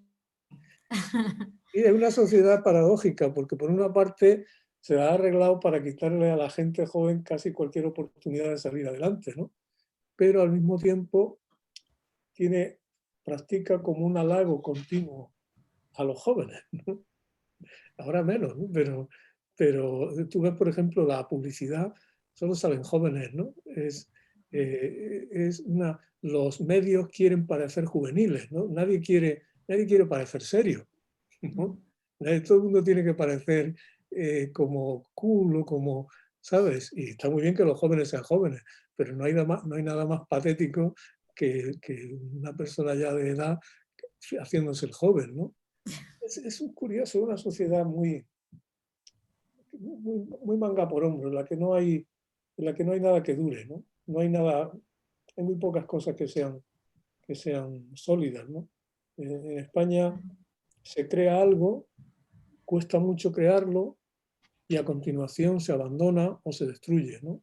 Y es una sociedad paradójica, porque por una parte se ha arreglado para quitarle a la gente joven casi cualquier oportunidad de salir adelante, ¿no? Pero al mismo tiempo practica como un halago continuo a los jóvenes, ¿no? Ahora menos, ¿no? Pero tú ves, por ejemplo, la publicidad, solo salen jóvenes, ¿no? Los medios quieren parecer juveniles, ¿no? Nadie quiere parecer serio, ¿no? Todo el mundo tiene que parecer como cool o como, ¿sabes? Y está muy bien que los jóvenes sean jóvenes, pero no hay nada más patético que una persona ya de edad haciéndose el joven, ¿no? Es un curioso, una sociedad muy manga por hombro, en la que no hay nada que dure, ¿no? No hay nada, hay muy pocas cosas que sean sólidas, ¿no? En España se crea algo, cuesta mucho crearlo y a continuación se abandona o se destruye, ¿no?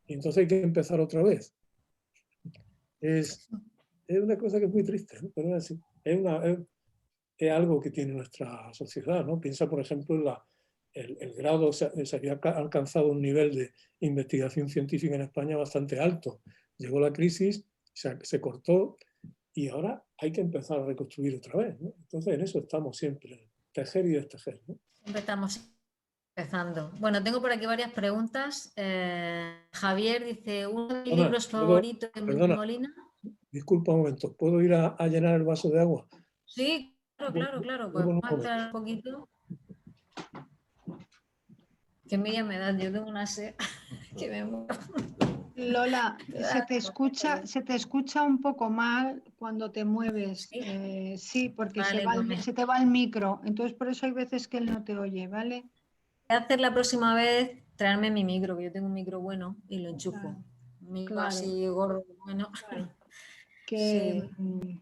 Y entonces hay que empezar otra vez. Es una cosa que es muy triste, ¿no? Pero es así. Es algo que tiene nuestra sociedad, ¿no? Piensa, por ejemplo, en el grado, se había alcanzado un nivel de investigación científica en España bastante alto. Llegó la crisis, se cortó y ahora hay que empezar a reconstruir otra vez, ¿no? Entonces en eso estamos siempre, tejer y destejer, ¿no? Siempre estamos empezando. Bueno, tengo por aquí varias preguntas. Javier dice, uno de mis libros favoritos de Perdona, Molina. disculpa un momento, ¿puedo ir a llenar el vaso de agua? Sí, claro. Pues vamos a esperar un poquito. Qué envidia me da, yo tengo una sed que me muero. Lola, se te escucha un poco mal cuando te mueves. Sí, Sí, porque vale, se te va el micro. Entonces, por eso hay veces que él no te oye, ¿vale? Voy a hacer la próxima vez, traerme mi micro, que yo tengo un micro bueno y lo enchufo. Claro, Un micro claro. así gordo, bueno. Claro. Sí.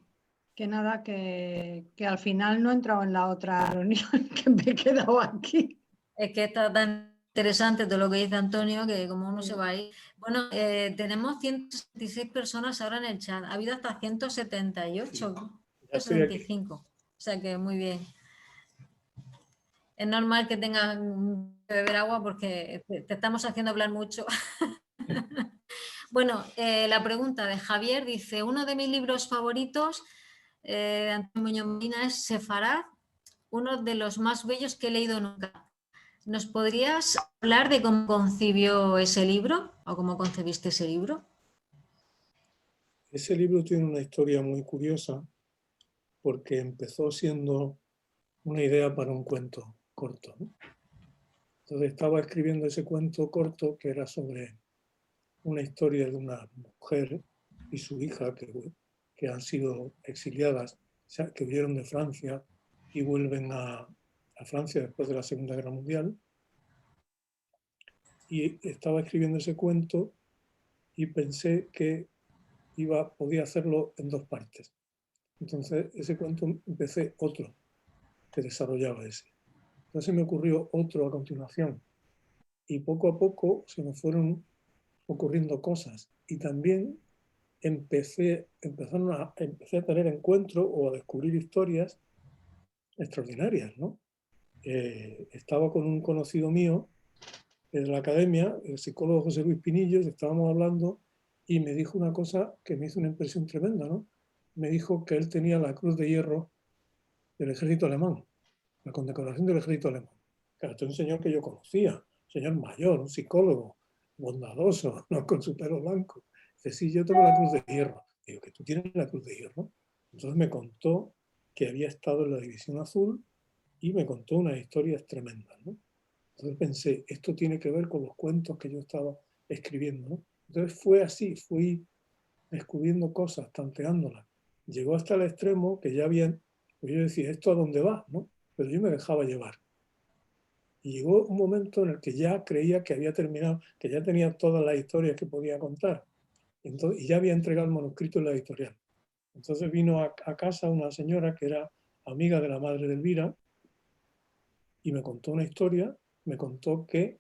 Que nada, que al final no he entrado en la otra reunión, que me he quedado aquí. Es que está tan interesante todo lo que dice Antonio que como uno se va a ir. Bueno, tenemos 166 personas ahora en el chat. Ha habido hasta 178, 175. O sea que muy bien. Es normal que tengas que beber agua porque te estamos haciendo hablar mucho. Bueno, la pregunta de Javier dice, uno de mis libros favoritos de Antonio Muñoz Molina es Sefarad, uno de los más bellos que he leído nunca. ¿Nos podrías hablar de cómo concibió ese libro o cómo concebiste ese libro? Ese libro tiene una historia muy curiosa porque empezó siendo una idea para un cuento corto, ¿no? Entonces estaba escribiendo ese cuento corto que era sobre una historia de una mujer y su hija que han sido exiliadas, que huyeron de Francia y vuelven a Francia después de la Segunda Guerra Mundial. Y estaba escribiendo ese cuento y pensé que podía hacerlo en dos partes. Entonces ese cuento empecé otro que desarrollaba ese. Entonces me ocurrió otro a continuación y poco a poco se me fueron ocurriendo cosas y también empecé a tener encuentros o a descubrir historias extraordinarias, ¿no? Estaba con un conocido mío de la academia, el psicólogo José Luis Pinillos, estábamos hablando y me dijo una cosa que me hizo una impresión tremenda, ¿no? Me dijo que él tenía la Cruz de Hierro del ejército alemán, la condecoración del ejército alemán. Claro, este es un señor que yo conocía, un señor mayor, un psicólogo, bondadoso, ¿no? Con su pelo blanco. Dice, sí, yo tengo la Cruz de Hierro. Digo, ¿que tú tienes la Cruz de Hierro? Entonces me contó que había estado en la División Azul y me contó unas historias tremendas, ¿no? Entonces pensé, esto tiene que ver con los cuentos que yo estaba escribiendo, ¿no? Entonces fue así, fui descubriendo cosas, tanteándolas. Llegó hasta el extremo que ya habían, pues yo decía, ¿esto a dónde va? ¿No? Pero yo me dejaba llevar. Y llegó un momento en el que ya creía que había terminado, que ya tenía todas las historias que podía contar. Entonces, y ya había entregado el manuscrito en la editorial. Entonces vino a casa una señora que era amiga de la madre de Elvira y me contó una historia, me contó que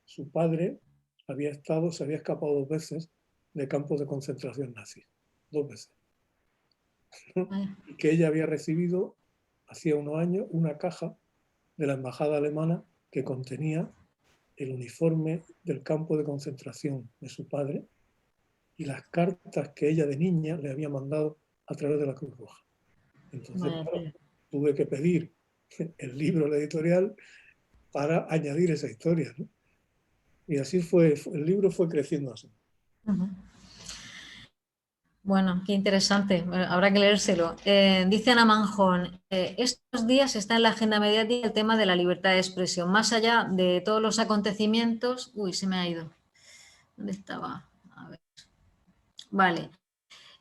su padre se había escapado 2 veces de campos de concentración nazis, 2 veces. Y que ella había recibido, hacía unos años, una caja de la embajada alemana que contenía el uniforme del campo de concentración de su padre y las cartas que ella de niña le había mandado a través de la Cruz Roja. Entonces, claro, tuve que pedir el libro de la editorial para añadir esa historia, ¿no? Y así fue, el libro fue creciendo así. Bueno, qué interesante, habrá que leérselo. Dice Ana Manjón, estos días está en la agenda mediática el tema de la libertad de expresión, más allá de todos los acontecimientos. Uy, se me ha ido. ¿Dónde estaba? A ver. Vale.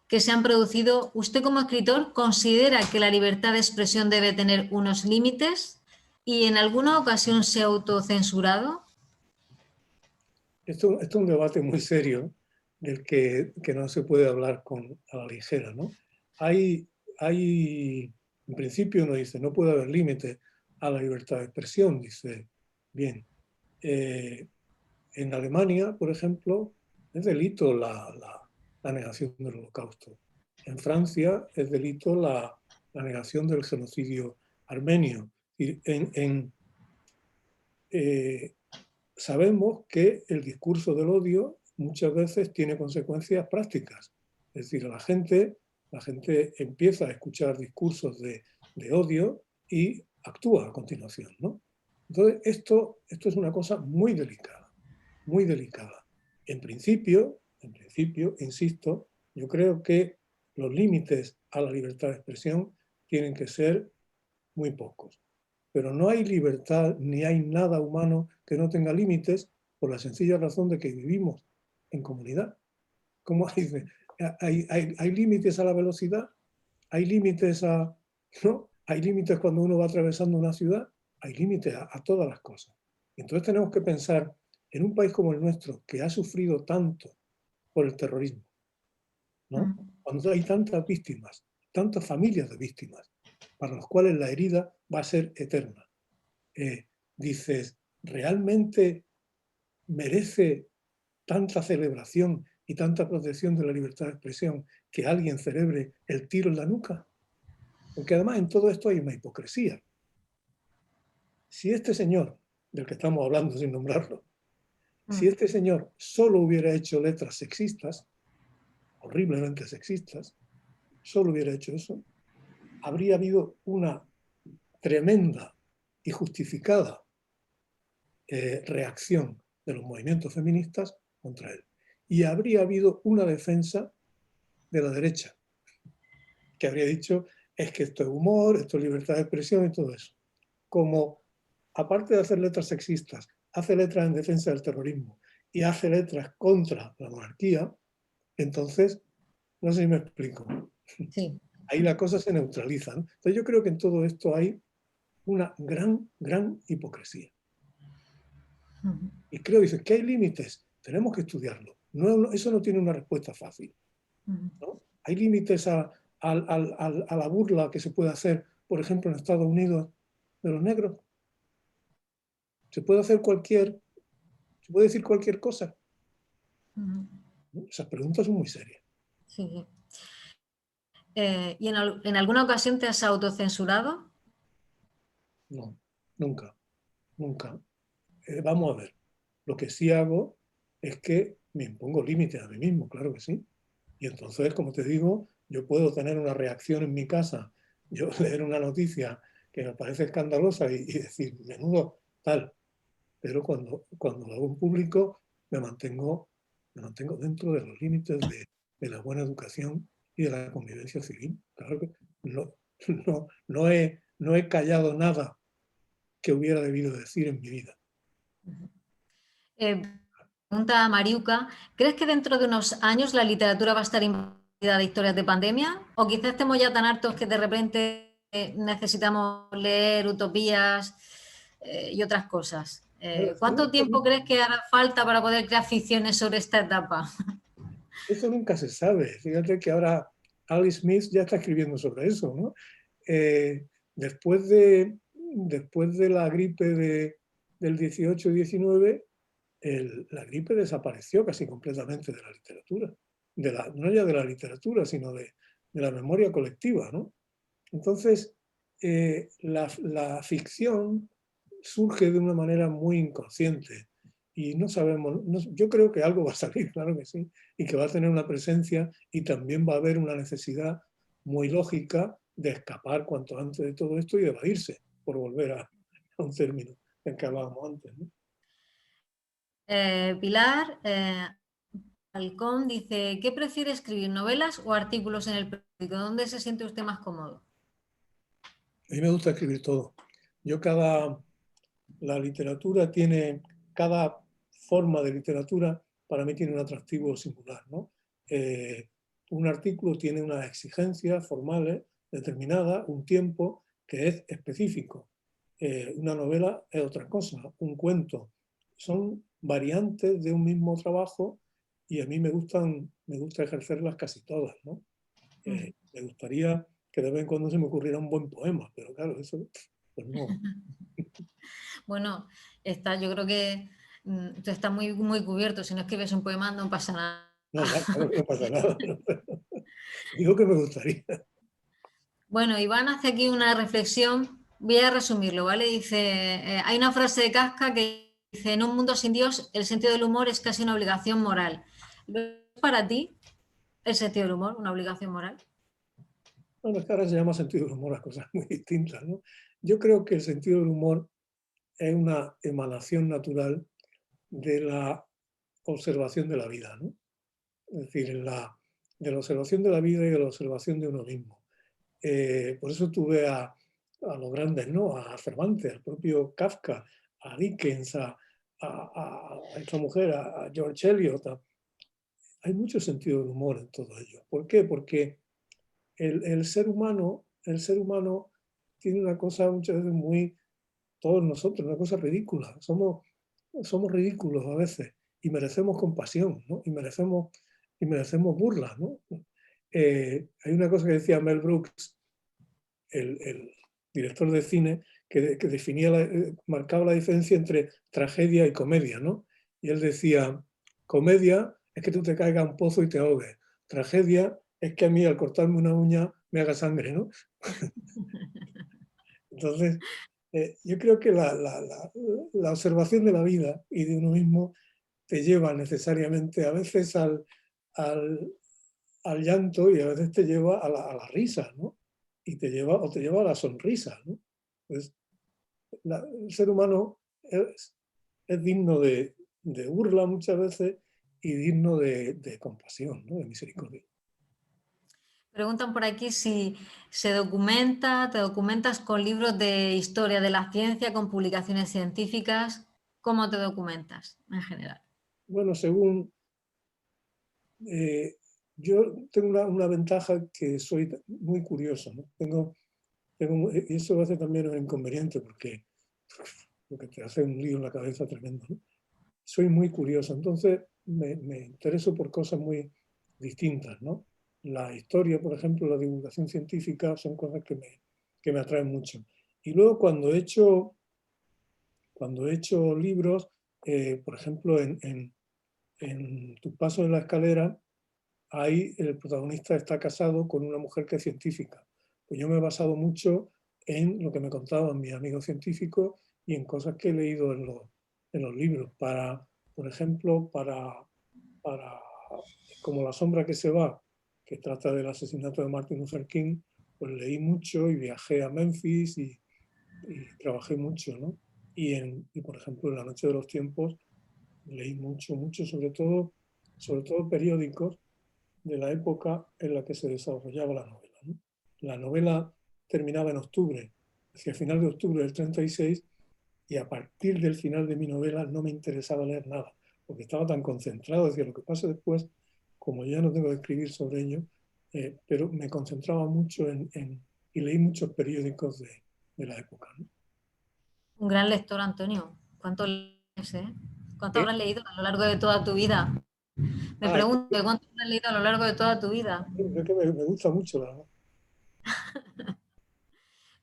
Que se han producido. ¿Usted como escritor considera que la libertad de expresión debe tener unos límites y en alguna ocasión se ha autocensurado? Esto es un debate muy serio del que no se puede hablar a la ligera, ¿no? En principio uno dice, no puede haber límite a la libertad de expresión, dice, bien. En Alemania, por ejemplo, es delito la negación del Holocausto. En Francia es delito la negación del genocidio armenio. Sabemos que el discurso del odio muchas veces tiene consecuencias prácticas. Es decir, la gente empieza a escuchar discursos de odio y actúa a continuación, ¿no? Entonces, esto es una cosa muy delicada, muy delicada. En principio, insisto, yo creo que los límites a la libertad de expresión tienen que ser muy pocos. Pero no hay libertad ni hay nada humano que no tenga límites por la sencilla razón de que vivimos en comunidad. ¿Cómo hay límites a la velocidad? ¿Hay límites ¿no? ¿Hay límites cuando uno va atravesando una ciudad? Hay límites a todas las cosas. Entonces tenemos que pensar en un país como el nuestro, que ha sufrido tanto por el terrorismo, ¿no? Cuando hay tantas víctimas, tantas familias de víctimas, para los cuales la herida va a ser eterna. Dices, ¿realmente merece tanta celebración y tanta protección de la libertad de expresión que alguien celebre el tiro en la nuca? Porque además en todo esto hay una hipocresía. Si este señor, del que estamos hablando sin nombrarlo, si este señor solo hubiera hecho letras sexistas, horriblemente sexistas, solo hubiera hecho eso, habría habido una tremenda y justificada reacción de los movimientos feministas contra él. Y habría habido una defensa de la derecha, que habría dicho, es que esto es humor, esto es libertad de expresión y todo eso. Como, aparte de hacer letras sexistas, hace letras en defensa del terrorismo y hace letras contra la monarquía, entonces, no sé si me explico. Sí. Ahí la cosa se neutraliza, ¿no? Entonces yo creo que en todo esto hay una gran, gran hipocresía. Y creo, dices, que hay límites, tenemos que estudiarlo. Eso no tiene una respuesta fácil, ¿no? Hay límites a la burla que se puede hacer, por ejemplo, en Estados Unidos, de los negros. Se puede decir cualquier cosa. Esas preguntas son muy serias. Sí. ¿Y en alguna ocasión te has autocensurado? No, nunca. Vamos a ver. Lo que sí hago es que me impongo límites a mí mismo, claro que sí. Y entonces, como te digo, yo puedo tener una reacción en mi casa, yo leer una noticia que me parece escandalosa y decir, menudo tal. Pero cuando lo hago en público, me mantengo dentro de los límites de la buena educación y de la convivencia civil. Claro que no he callado nada que hubiera debido decir en mi vida. Pregunta a Mariuca, ¿crees que dentro de unos años la literatura va a estar invadida de historias de pandemia? ¿O quizás estemos ya tan hartos que de repente necesitamos leer utopías y otras cosas? ¿Cuánto tiempo crees que hará falta para poder crear ficciones sobre esta etapa? Eso nunca se sabe. Fíjate que ahora Alice Smith ya está escribiendo sobre eso, ¿no? Después de la gripe del 18-19, la gripe desapareció casi completamente de la literatura, no ya de la literatura, sino de la memoria colectiva, ¿no? Entonces, la ficción surge de una manera muy inconsciente y no sabemos, yo creo que algo va a salir, claro que sí, y que va a tener una presencia y también va a haber una necesidad muy lógica de escapar cuanto antes de todo esto y de evadirse, por volver a un término del que hablábamos antes, ¿no? Pilar Halcón dice, ¿qué prefiere escribir, novelas o artículos en el periódico? ¿Dónde se siente usted más cómodo? A mí me gusta escribir todo. La literatura tiene, cada forma de literatura para mí tiene un atractivo singular, ¿no? Un artículo tiene unas exigencias formales determinadas, un tiempo que es específico. Una novela es otra cosa, un cuento. Son variantes de un mismo trabajo y a mí me gusta ejercerlas casi todas, ¿no? Me gustaría que de vez en cuando se me ocurriera un buen poema, pero claro, eso pues no. Bueno, yo creo que tú estás muy, muy cubierto. Si no escribes un poema no pasa nada. No, claro que no pasa nada. Digo que me gustaría. Bueno, Iván hace aquí una reflexión. Voy a resumirlo, ¿vale? Dice, hay una frase de Kafka que dice, en un mundo sin Dios, el sentido del humor es casi una obligación moral. ¿Es para ti el sentido del humor una obligación moral? Bueno, es que ahora se llama sentido del humor a cosas muy distintas, ¿no? Yo creo que el sentido del humor es una emanación natural de la observación de la vida, ¿no? Es decir, de la observación de la vida y de la observación de uno mismo. Por eso tuve a los grandes, ¿no? A Cervantes, al propio Kafka, a Dickens, a esta mujer, a George Eliot. Hay mucho sentido del humor en todo ello. ¿Por qué? Porque el ser humano tiene una cosa muchas veces todos nosotros, una cosa ridícula. Somos ridículos a veces y merecemos compasión, ¿no? Y merecemos burlas, ¿no? Hay una cosa que decía Mel Brooks, el director de cine, que marcaba la diferencia entre tragedia y comedia, ¿no? Y él decía, comedia es que tú te caigas a un pozo y te ahogues. Tragedia es que a mí al cortarme una uña me haga sangre, ¿no? Entonces, yo creo que la observación de la vida y de uno mismo te lleva necesariamente a veces al llanto y a veces te lleva a la risa, ¿no? Y te lleva a la sonrisa, ¿no? Pues, el ser humano es digno de burla muchas veces y digno de compasión, ¿no? De misericordia. Preguntan por aquí si te documentas con libros de historia de la ciencia, con publicaciones científicas. ¿Cómo te documentas en general? Bueno, según... yo tengo una ventaja que soy muy curioso, ¿no? Y eso a veces también es un inconveniente porque te hace un lío en la cabeza tremendo, ¿no? Soy muy curioso, entonces me intereso por cosas muy distintas, ¿no? La historia, por ejemplo, la divulgación científica son cosas que me atraen mucho. Y luego cuando he hecho libros, por ejemplo, en Tu paso en la escalera, ahí el protagonista está casado con una mujer que es científica. Pues yo me he basado mucho en lo que me contaban mis amigos científicos y en cosas que he leído en los libros. Por ejemplo, como La sombra que se va, que trata del asesinato de Martin Luther King, pues leí mucho y viajé a Memphis y trabajé mucho, ¿no? Y por ejemplo, en La noche de los tiempos leí mucho, sobre todo periódicos de la época en la que se desarrollaba la novela, ¿no? La novela terminaba en octubre, hacia el final de octubre del 36, y a partir del final de mi novela no me interesaba leer nada, porque estaba tan concentrado, decía, lo que pase después, como ya no tengo que escribir sobre ello, pero me concentraba mucho y leí muchos periódicos de la época, ¿no? Un gran lector, Antonio. ¿Cuánto lees, ¿Cuánto habrás leído a lo largo de toda tu vida? Me pregunto, ¿cuánto has leído a lo largo de toda tu vida? Es que me gusta mucho, la verdad.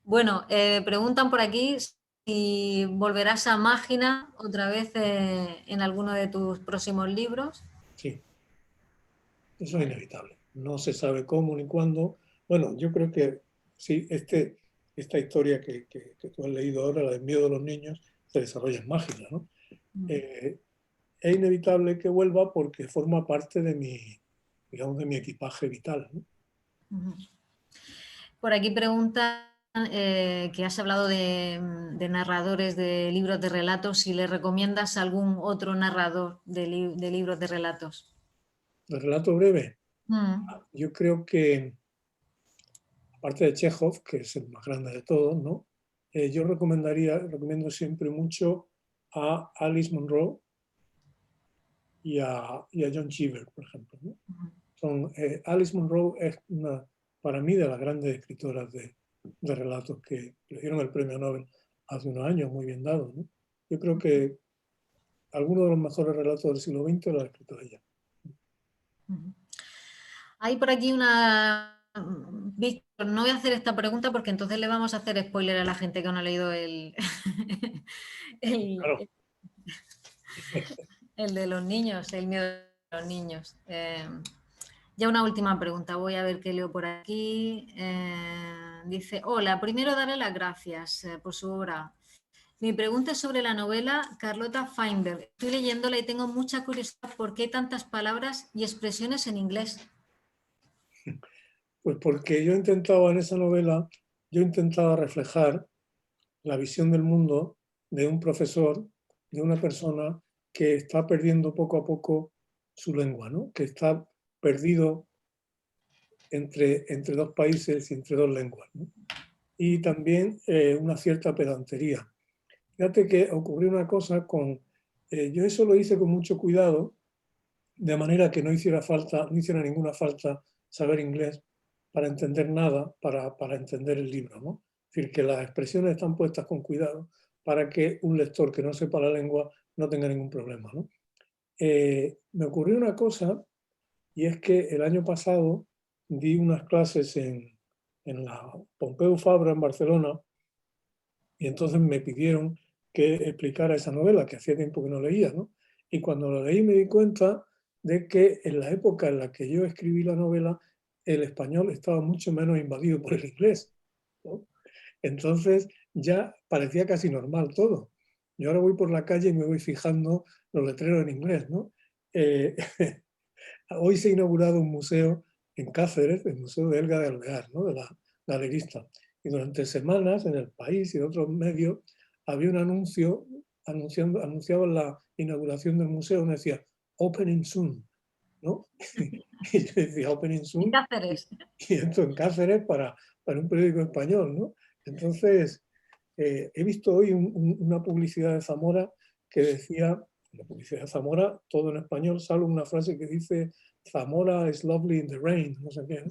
Bueno, preguntan por aquí si volverás a Mágina otra vez en alguno de tus próximos libros. Sí, eso es inevitable. No se sabe cómo ni cuándo. Bueno, yo creo que sí, esta historia que tú has leído ahora, la del miedo de los niños, se desarrolla en Mágina, ¿no? Es inevitable que vuelva porque forma parte de mi, digamos, de mi equipaje vital, ¿no? Por aquí preguntan que has hablado de narradores de libros de relatos, si le recomiendas algún otro narrador de libros de relatos. El relato breve, yo creo que, aparte de Chekhov, que es el más grande de todos, ¿no? Yo recomiendo siempre mucho a Alice Munro y a John Cheever, por ejemplo, ¿no? Alice Munro es para mí, de las grandes escritoras de relatos que le dieron el premio Nobel hace unos años, muy bien dado, ¿no? Yo creo que algunos de los mejores relatos del siglo XX lo ha escrito ella. Hay por aquí una... Víctor, no voy a hacer esta pregunta porque entonces le vamos a hacer spoiler a la gente que no ha leído Claro. el de los niños, el miedo de los niños. Ya una última pregunta, voy a ver qué leo por aquí. Dice, hola, primero darle las gracias por su obra. Mi pregunta es sobre la novela Carlota Feinberg. Estoy leyéndola y tengo mucha curiosidad por qué hay tantas palabras y expresiones en inglés. Pues porque yo intentaba en esa novela, reflejar la visión del mundo de un profesor, de una persona que está perdiendo poco a poco su lengua, ¿no? Que está perdido entre dos países y entre dos lenguas, ¿no? Y también una cierta pedantería. Fíjate que ocurrió una cosa yo eso lo hice con mucho cuidado, de manera que no hiciera ninguna falta saber inglés para entender nada, para entender el libro, ¿no? Es decir, que las expresiones están puestas con cuidado para que un lector que no sepa la lengua no tenga ningún problema, ¿no? Me ocurrió una cosa, y es que el año pasado di unas clases en la Pompeu Fabra en Barcelona, y entonces me pidieron que explicara esa novela, que hacía tiempo que no leía, ¿no? Y cuando la leí me di cuenta de que en la época en la que yo escribí la novela, el español estaba mucho menos invadido por el inglés, ¿no? Entonces ya parecía casi normal todo. Yo ahora voy por la calle y me voy fijando los letreros en inglés, ¿no? Hoy se ha inaugurado un museo en Cáceres, el Museo de Elga de Alvear, ¿no? De la galerista. Y durante semanas en El País y en otros medios había un anuncio anunciaba la inauguración del museo, donde decía Opening Soon, ¿no? Y yo decía Opening Soon. Cáceres. Y esto en Cáceres para un periódico español, ¿no? Entonces, he visto hoy una publicidad de Zamora que decía, la publicidad de Zamora, todo en español, salvo una frase que dice Zamora is lovely in the rain, no sé qué.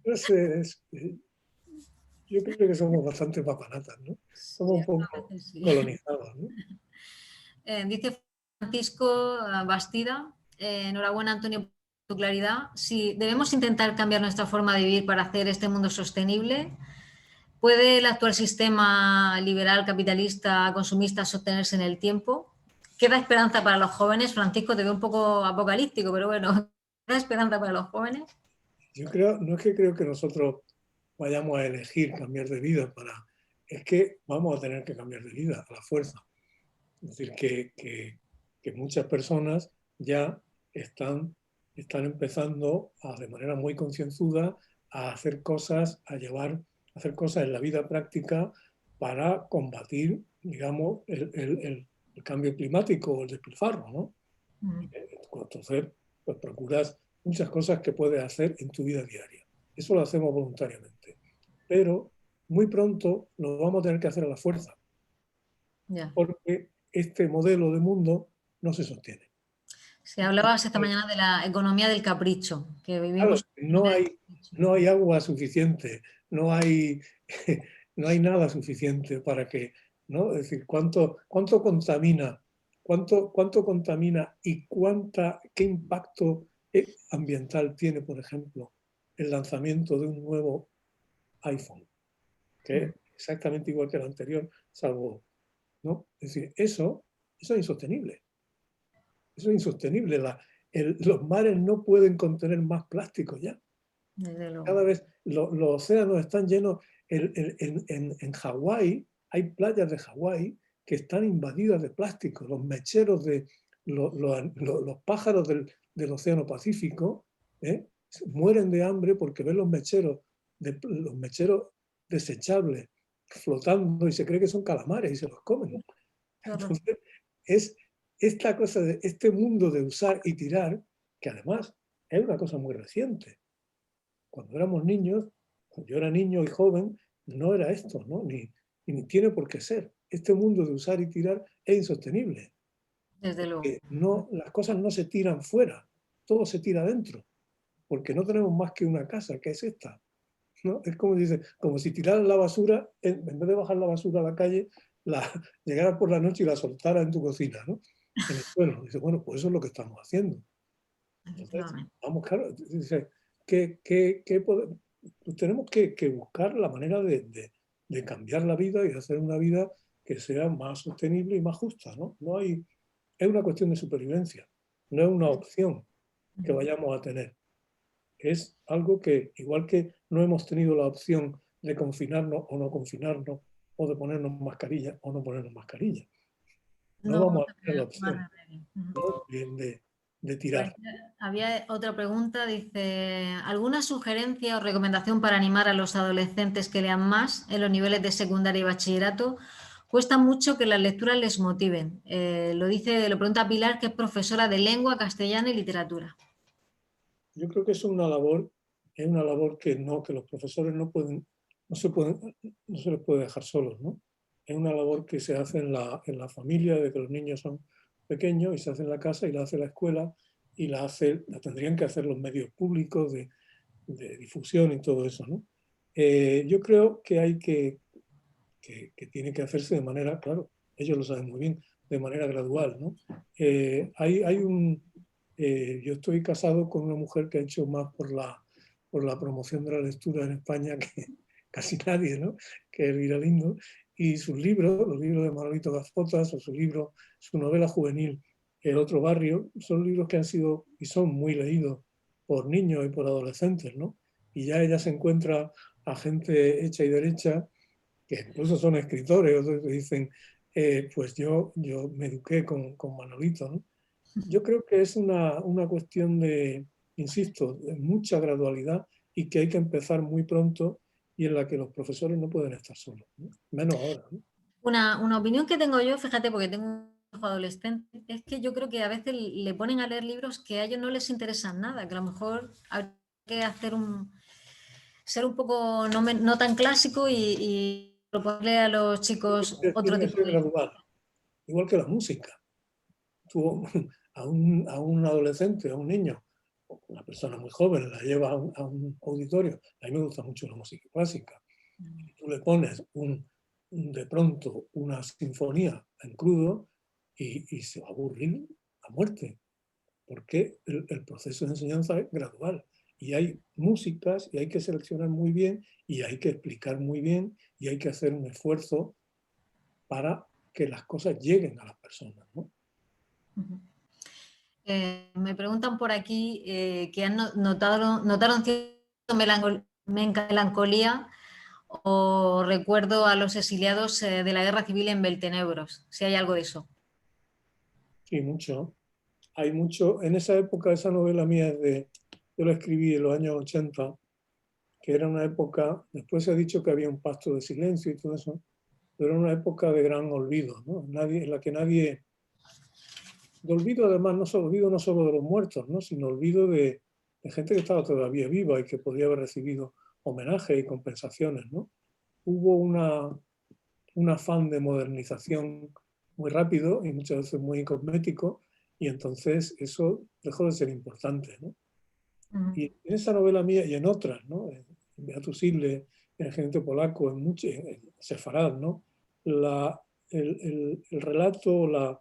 Entonces, yo creo que somos bastante papanatas, ¿no? Somos un poco colonizados, ¿no? Dice Francisco Bastida, enhorabuena Antonio por tu claridad. Si debemos intentar cambiar nuestra forma de vivir para hacer este mundo sostenible, ¿puede el actual sistema liberal, capitalista, consumista sostenerse en el tiempo? ¿Queda esperanza para los jóvenes? Francisco, te veo un poco apocalíptico, pero bueno, ¿queda esperanza para los jóvenes? Yo creo, no es que creo que nosotros vayamos a elegir cambiar de vida, es que vamos a tener que cambiar de vida a la fuerza. Es decir, que muchas personas ya están empezando de manera muy concienzuda a hacer cosas, hacer cosas en la vida práctica para combatir, digamos, el cambio climático o el despilfarro, ¿no? Entonces, pues procuras muchas cosas que puedes hacer en tu vida diaria. Eso lo hacemos voluntariamente. Pero muy pronto lo vamos a tener que hacer a la fuerza. Yeah. Porque este modelo de mundo no se sostiene. Se hablaba esta mañana de la economía del capricho, que vivimos. Claro, no hay agua suficiente, no hay nada suficiente para que, ¿no? Es decir, ¿cuánto contamina ¿Cuánto contamina y qué impacto ambiental tiene, por ejemplo, el lanzamiento de un nuevo iPhone, que es exactamente igual que el anterior, salvo, ¿no? Es decir, eso es insostenible. Eso es insostenible. Los mares no pueden contener más plástico ya. Desde luego. Cada vez los océanos están llenos. En Hawái, hay playas de Hawái que están invadidas de plástico. Los mecheros los pájaros del Océano Pacífico mueren de hambre porque ven los mecheros desechables flotando y se cree que son calamares y se los comen. Entonces, es esta cosa de este mundo de usar y tirar, que además es una cosa muy reciente. Cuando éramos niños, cuando yo era niño y joven, no era esto, ¿no? Ni tiene por qué ser. Este mundo de usar y tirar es insostenible. Desde luego. Las cosas no se tiran fuera, todo se tira dentro, porque no tenemos más que una casa, que es esta, ¿no? Es como dice, como si tiraras la basura, en vez de bajar la basura a la calle, llegaras por la noche y la soltaras en tu cocina, ¿no? En el suelo. Dice, bueno, pues eso es lo que estamos haciendo. Entonces, vamos, claro, dice, pues tenemos que buscar la manera de cambiar la vida y de hacer una vida que sea más sostenible y más justa, ¿no? Es una cuestión de supervivencia, no es una opción que vayamos a tener. Es algo que, igual que no hemos tenido la opción de confinarnos o no confinarnos, o de ponernos mascarilla o no ponernos mascarilla. No vamos a tener la opción, ¿no? de tirar. Había otra pregunta, dice, ¿alguna sugerencia o recomendación para animar a los adolescentes que lean más en los niveles de secundaria y bachillerato? Cuesta mucho que las lecturas les motiven. Lo pregunta Pilar, que es profesora de lengua castellana y literatura. Yo creo que es una labor que los profesores no se les puede dejar solos, ¿no? Es una labor que se hace en la familia, de que los niños son pequeños, y se hace en la casa y la hace la escuela, y la tendrían que hacer los medios públicos de difusión y todo eso, ¿no? Yo creo que tiene que hacerse de manera, claro, ellos lo saben muy bien, de manera gradual, ¿no? Yo estoy casado con una mujer que ha hecho más por la promoción de la lectura en España que casi nadie, ¿no? Que es Elvira Lindo, y sus libros, los libros de Manolito Gazpotas, o su novela juvenil El otro barrio, son libros que han sido y son muy leídos por niños y por adolescentes, ¿no? Y ya ella se encuentra a gente hecha y derecha, que incluso son escritores, otros que dicen, pues yo me eduqué con Manolito, ¿no? Yo creo que es una cuestión de, insisto, de mucha gradualidad, y que hay que empezar muy pronto, y en la que los profesores no pueden estar solos, ¿no? Menos ahora, ¿no? Una opinión que tengo yo, fíjate, porque tengo un hijo adolescente, es que yo creo que a veces le ponen a leer libros que a ellos no les interesan nada, que a lo mejor hay que ser un poco no tan clásico y proponerle a los chicos otro Tiene que tipo ser de... gradual, igual que la música. Tú a un adolescente, a un niño, una persona muy joven, la lleva a un auditorio. A mí me gusta mucho la música clásica. Y tú le pones de pronto una sinfonía en crudo y se va a aburrir a muerte, porque el proceso de enseñanza es gradual. Y hay músicas, y hay que seleccionar muy bien, y hay que explicar muy bien, y hay que hacer un esfuerzo para que las cosas lleguen a las personas, ¿no? Me preguntan por aquí que notaron cierta melancolía o recuerdo a los exiliados de la guerra civil en Beltenebros, si hay algo de eso. Sí, mucho. Hay mucho. En esa época, esa novela mía yo la escribí en los años 80, que era una época, después se ha dicho que había un pacto de silencio y todo eso, pero era una época de gran olvido, ¿no? En la que nadie... De olvido, además, olvido no solo de los muertos, ¿no? Sino olvido de gente que estaba todavía viva y que podría haber recibido homenaje y compensaciones, ¿no? Hubo un afán de modernización muy rápido y muchas veces muy cosmético, y entonces eso dejó de ser importante, ¿no? Y en esa novela mía y en otras, ¿no? En Beatus Ile, en El Gerente Polaco, en Sefarad, ¿no? El relato,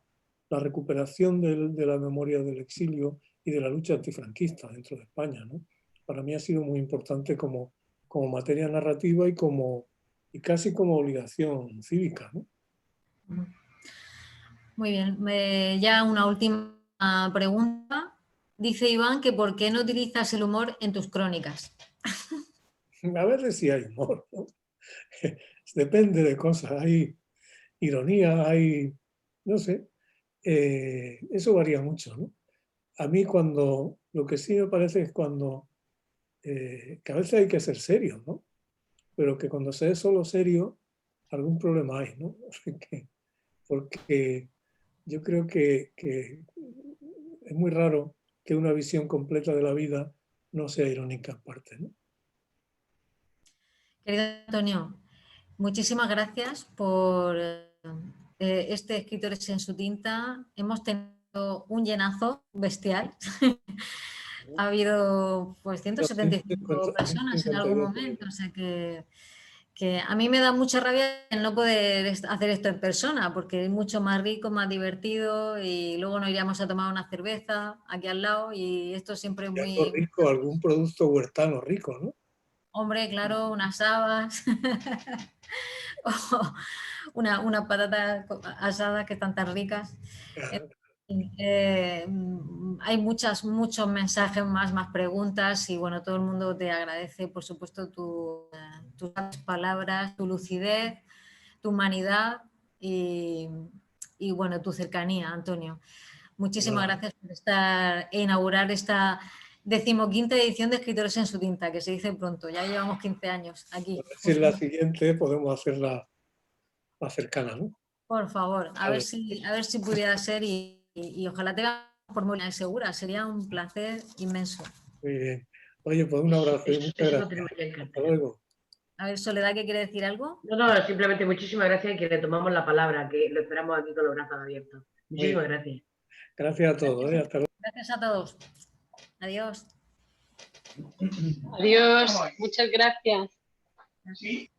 la recuperación de la memoria del exilio y de la lucha antifranquista dentro de España, ¿no? Para mí ha sido muy importante como materia narrativa y casi como obligación cívica, ¿no? Muy bien, ya una última pregunta. Dice Iván que ¿por qué no utilizas el humor en tus crónicas? A veces sí hay humor, ¿no? Depende de cosas, hay ironía, hay, no sé, eso varía mucho, ¿no? A mí lo que sí me parece es que a veces hay que ser serio, ¿no? Pero que cuando se es solo serio, algún problema hay, ¿no? Porque yo creo que es muy raro que una visión completa de la vida no sea irónica en parte, ¿no? Querido Antonio, muchísimas gracias por este Escritores en su tinta. Hemos tenido un llenazo bestial. Ha habido pues 175 personas en algún momento, o sea que a mí me da mucha rabia el no poder hacer esto en persona, porque es mucho más rico, más divertido y luego nos iríamos a tomar una cerveza aquí al lado y esto siempre es Y algo muy... rico, algún producto huertano rico, ¿no? Hombre, claro, unas habas, o una patata asada que están tan ricas. Hay muchos mensajes más preguntas y bueno, todo el mundo te agradece, por supuesto, tus palabras, tu lucidez, tu humanidad y bueno, tu cercanía, Antonio. Muchísimas gracias por estar e inaugurar esta 15ª edición de Escritores en su tinta, que se dice pronto, ya llevamos 15 años aquí. A ver si en la siguiente podemos hacerla más cercana, ¿no? Por favor, a ver si pudiera ser y ojalá tengamos fórmula segura, sería un placer inmenso. Muy bien. Oye, pues un abrazo y muchas gracias. Hasta luego. A ver, Soledad, ¿qué quiere decir algo? No, simplemente muchísimas gracias y que le tomamos la palabra, que lo esperamos aquí con los brazos abiertos. Muchísimas gracias. Gracias a todos. Hasta luego. Gracias a todos. Adiós. Adiós, muchas gracias. Sí.